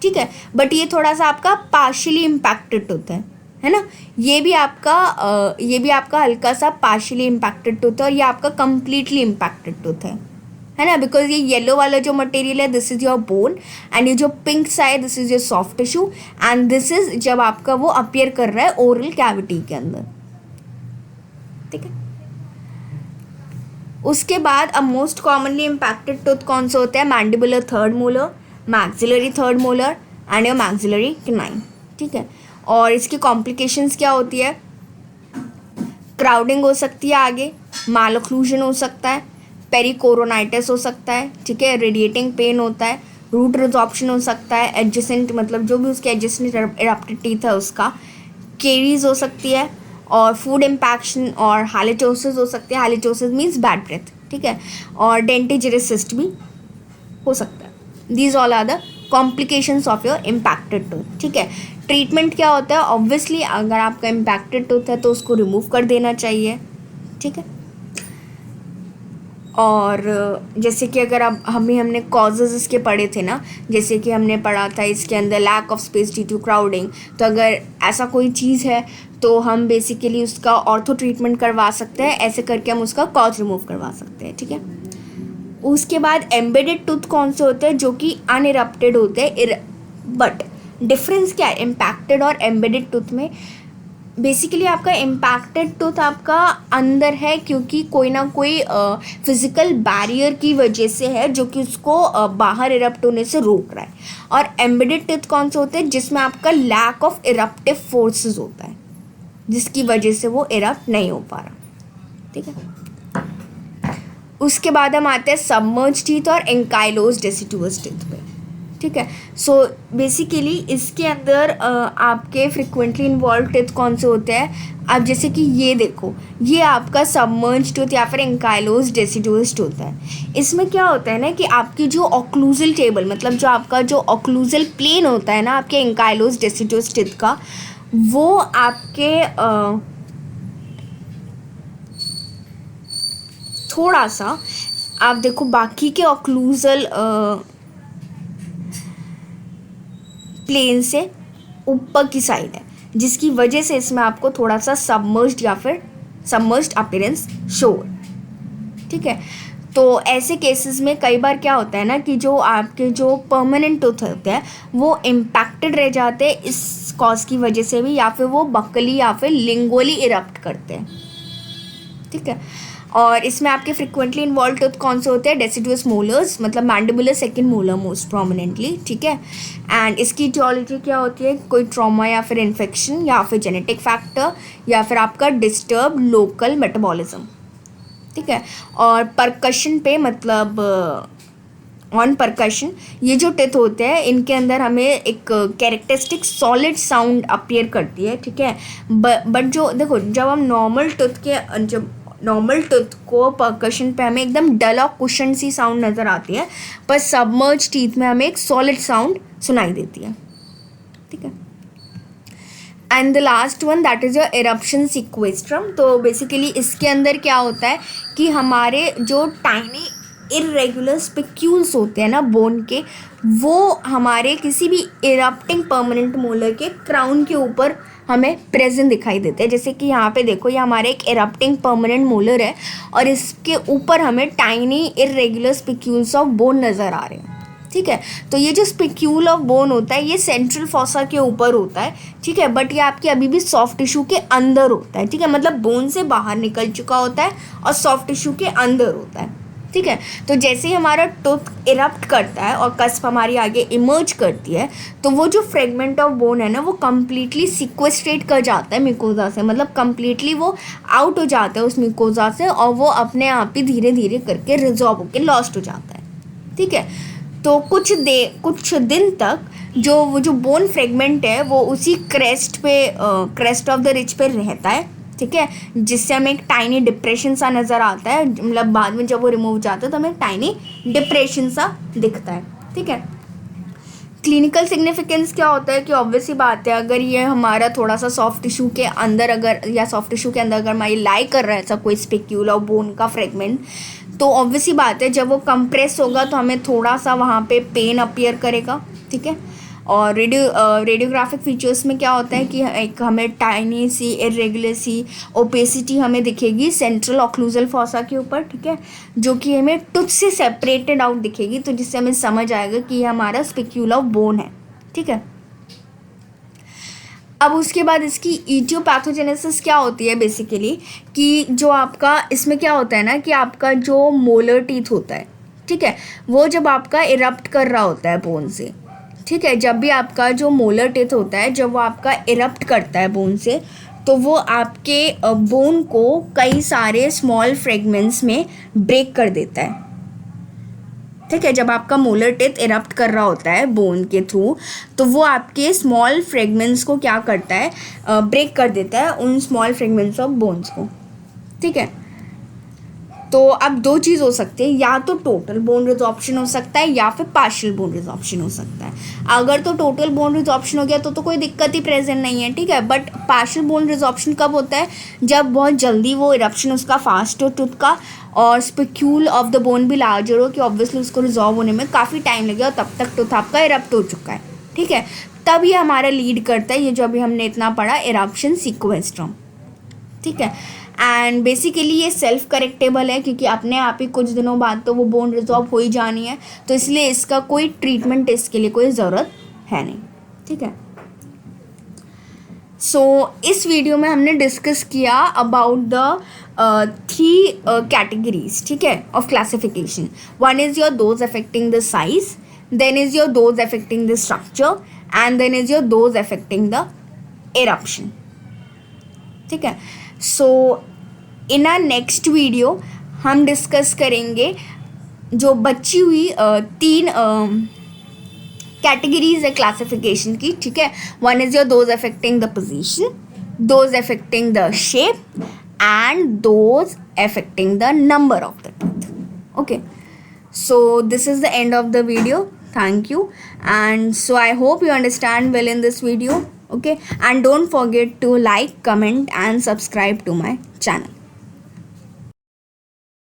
ठीक है। बट ये थोड़ा सा आपका पार्शियली इम्पैक्टेड टूथ है ना, ये भी आपका हल्का सा पार्शियली इम्पैक्टेड टूथ है, और ये आपका कंप्लीटली इम्पैक्टेड टूथ है ना, बिकॉज ये येलो वाला जो मटेरियल है this is your bone, and ये जो पिंक सा है this is your soft tissue, and this is जब आपका वो अपीयर कर रहा है ओरल कैविटी के अंदर, ठीक है। उसके बाद अब मोस्ट कॉमनली इम्पैक्टेड टूथ कौन से होते हैं, mandibular third molar, maxillary third molar and your maxillary canine, ठीक है। और इसकी कॉम्प्लिकेशंस क्या होती है, क्राउडिंग हो सकती है आगे, मालोक्लूजन हो सकता है, पेरिकोरोनाइटिस हो सकता है, ठीक है, रेडिएटिंग पेन होता है, रूट रिजॉर्प्शन हो सकता है, एडजेसेंट मतलब जो भी उसके एडजेसेंट इरप्टेड टीथ है उसका, केरीज हो सकती है, और फूड इम्पैक्शन और हालिटोसिस हो सकती है, हालिटोसिस मीन्स बैड ब्रेथ, ठीक है, और डेंटिजिरस सिस्ट भी हो सकता है। These all are the complications of your impacted tooth, ठीक है। ट्रीटमेंट क्या होता है, ऑब्वियसली अगर आपका इम्पैक्टेड टूथ है तो उसको रिमूव कर देना चाहिए, ठीक है। और जैसे कि अगर अब हमने कॉजेज़ इसके पढ़े थे ना, जैसे कि हमने पढ़ा था इसके अंदर lack of space due to crowding, तो अगर ऐसा कोई चीज़ है तो हम बेसिकली उसका ऑर्थो ट्रीटमेंट करवा सकते हैं, ऐसे करके हम उसका कॉज रिमूव करवा सकते हैं, ठीक है। उसके बाद एम्बेडेड टूथ कौन से होते हैं, जो कि अनइरप्टेड होते हैं, बट डिफरेंस क्या है इम्पैक्टेड और एम्बेडेड टूथ में, बेसिकली आपका इम्पैक्टेड टूथ आपका अंदर है, क्योंकि कोई ना कोई फिजिकल बैरियर की वजह से है जो कि उसको बाहर इरप्ट होने से रोक रहा है। और एम्बेडेड टूथ कौन से होते हैं? जिसमें आपका लैक ऑफ इरप्टिव फोर्सेस होता है, जिसकी वजह से वो इरप्ट नहीं हो पा रहा। ठीक है, उसके बाद हम आते हैं सबमर्ज टीथ और एंकाइलोज डेसिडुअस टीथ पे। ठीक है, सो बेसिकली इसके अंदर आपके फ्रिक्वेंटली इन्वॉल्व टीथ कौन से होते हैं? आप जैसे कि ये देखो, ये आपका सबमर्ज टूथ या फिर एंकाइलोज डेसिडुअस टूथ है। इसमें क्या होता है ना कि आपकी जो ऑक्लूजल टेबल, मतलब जो आपका जो ऑक्लूजल प्लेन होता है ना आपके एंकाइलोज डेसिडुअस टीथ का, वो आपके थोड़ा सा आप देखो बाकी के ऑक्लूजल प्लेन से ऊपर की साइड है, जिसकी वजह से इसमें आपको थोड़ा सा सबमर्ज्ड या फिर सबमर्ज्ड अपीयरेंस शो। ठीक है, तो ऐसे केसेस में कई बार क्या होता है ना कि जो आपके जो परमानेंट टूथ होते हैं वो इम्पैक्टेड रह जाते हैं इस कॉज की वजह से भी, या फिर वो बकली या फिर लिंगुअली इरप्ट करते हैं। ठीक है, और इसमें आपके फ्रिक्वेंटली इन्वॉल्व टूथ कौन से होते हैं? डेसिडुअस मोलर्स, मतलब mandibular second molar most prominently. ठीक है, एंड इसकी टियोलॉजी क्या होती है? कोई ट्रॉमा या फिर इन्फेक्शन या फिर जेनेटिक फैक्टर या फिर आपका डिस्टर्ब लोकल मेटाबॉलिज्म। ठीक है, और परकशन पे मतलब ऑन परकशन ये जो टिथ होते हैं इनके अंदर हमें एक कैरेक्टरिस्टिक सॉलिड साउंड अपीयर करती है। ठीक है, बट जो देखो जब हम नॉर्मल टूथ को परकशन पे हमें एकदम डल और कुशन सी साउंड नज़र आती है, पर सबमर्ज टीथ में हमें एक सॉलिड साउंड सुनाई देती है। ठीक है, and the last one that is your eruption sequestrum. तो बेसिकली इसके अंदर क्या होता है कि हमारे जो टाइनी इरेगुलर स्पिक्यूल्स होते हैं ना बोन के, वो हमारे किसी भी इरप्टिंग परमानेंट मोलर के क्राउन के ऊपर हमें प्रेजेंट दिखाई देते हैं। जैसे कि यहाँ पे देखो, ये हमारे एक इरप्टिंग परमानेंट मोलर है और इसके ऊपर हमें tiny irregular spicules of bone नज़र आ रहे हैं। ठीक है, तो ये जो स्पिक्यूल ऑफ बोन होता है ये सेंट्रल फॉसा के ऊपर होता है। ठीक है, बट ये आपके अभी भी सॉफ्ट टिश्यू के अंदर होता है। ठीक है, मतलब बोन से बाहर निकल चुका होता है और सॉफ्ट टिश्यू के अंदर होता है। ठीक है, तो जैसे ही हमारा टूथ इरप्ट करता है और कस्प हमारी आगे इमर्ज करती है, तो वो जो फ्रेगमेंट ऑफ बोन है ना वो कम्प्लीटली सिक्वेस्ट्रेट कर जाता है मिकोजा से, मतलब कम्प्लीटली वो आउट हो जाता है उस मिकोजा से और वो अपने आप ही धीरे धीरे करके रिजॉल्व होकर लॉस्ट हो जाता है। ठीक है, तो कुछ दिन तक वो जो बोन फ्रेगमेंट है वो उसी क्रेस्ट ऑफ द रिज पे रहता है। ठीक है, जिससे हमें एक टाइनी डिप्रेशन सा नज़र आता है, मतलब बाद में जब वो रिमूव जाता है तो हमें टाइनी डिप्रेशन सा दिखता है। ठीक है, क्लिनिकल सिग्निफिकेंस क्या होता है कि ऑब्वियसली बात है, अगर ये हमारा थोड़ा सा सॉफ्ट टिश्यू के अंदर अगर हमारी लाई कर रहा है ऐसा कोई स्पिक्यूल और बोन का फ्रेगमेंट, तो ऑब्वियसली बात है जब वो कंप्रेस होगा तो हमें थोड़ा सा वहाँ पे पेन अपीयर करेगा। ठीक है, और रेडियोग्राफिक फीचर्स में क्या होता है कि एक हमें टाइनी सी इरेगुलर सी ओपेसिटी हमें दिखेगी सेंट्रल ऑक्लूजल फॉसा के ऊपर। ठीक है, जो कि हमें टूथ से सेपरेटेड आउट दिखेगी, तो जिससे हमें समझ आएगा कि ये हमारा स्पिक्यूल ऑफ बोन है। ठीक है, अब उसके बाद इसकी ईटियोपैथोजेनेसिस क्या होती है बेसिकली कि जो आपका इसमें क्या होता है ना कि आपका जो मोलर टीथ होता है, ठीक है, वो जब आपका इरप्ट कर रहा होता है बोन से, ठीक है, जब भी आपका जो मोलर टीथ होता है जब वो आपका इरप्ट करता है बोन से, तो वो आपके बोन को कई सारे स्मॉल फ्रेगमेंट्स में ब्रेक कर देता है। ठीक है, जब आपका मोलर टीथ इरप्ट कर रहा होता है बोन के थ्रू, तो वो आपके स्मॉल फ्रेगमेंट्स को क्या करता है, ब्रेक कर देता है, उन स्मॉल फ्रेगमेंट्स ऑफ बोन्स को। ठीक है, तो अब दो चीज़ हो सकती है, या तो टोटल बोन रिजॉर्प्शन हो सकता है या फिर पार्शियल बोन रिजॉर्प्शन हो सकता है। अगर तो टोटल बोन रिजॉर्प्शन हो गया तो कोई दिक्कत ही प्रेजेंट नहीं है। ठीक है, बट पार्शियल बोन रिजॉर्प्शन कब होता है? जब बहुत जल्दी वो इरप्शन उसका फास्ट हो टूथ का और स्पिक्यूल ऑफ द बोन भी लार्जर हो कि ऑब्वियसली उसको रिजॉल्व होने में काफ़ी टाइम लगेगा और तब तक टूथ आपका इरप्ट हो चुका है। ठीक है, तब ये हमारा लीड करता है ये जो अभी हमने इतना पढ़ा इरप्शन सीक्वेस्ट्रम। ठीक है, एंड बेसिकली ये सेल्फ करेक्टेबल है क्योंकि अपने आप ही कुछ दिनों बाद तो वो बोन रिजॉल्व हो ही जानी है, तो इसलिए इसका कोई ट्रीटमेंट इसके लिए कोई ज़रूरत है नहीं। ठीक है, सो इस वीडियो में हमने डिस्कस किया अबाउट द 3 कैटेगरीज, ठीक है, of classification. One is your those affecting the size, then is your those affecting the structure, and then is your those affecting the eruption. ठीक है. So in our next video हम discuss करेंगे जो बची हुई 3 categories है classification की. ठीक है. One is your those affecting the position, those affecting the shape, and those affecting the number of the teeth. Okay. So this is the end of the video. Thank you. And so I hope you understand well in this video. Okay. And don't forget to like, comment and subscribe to my channel.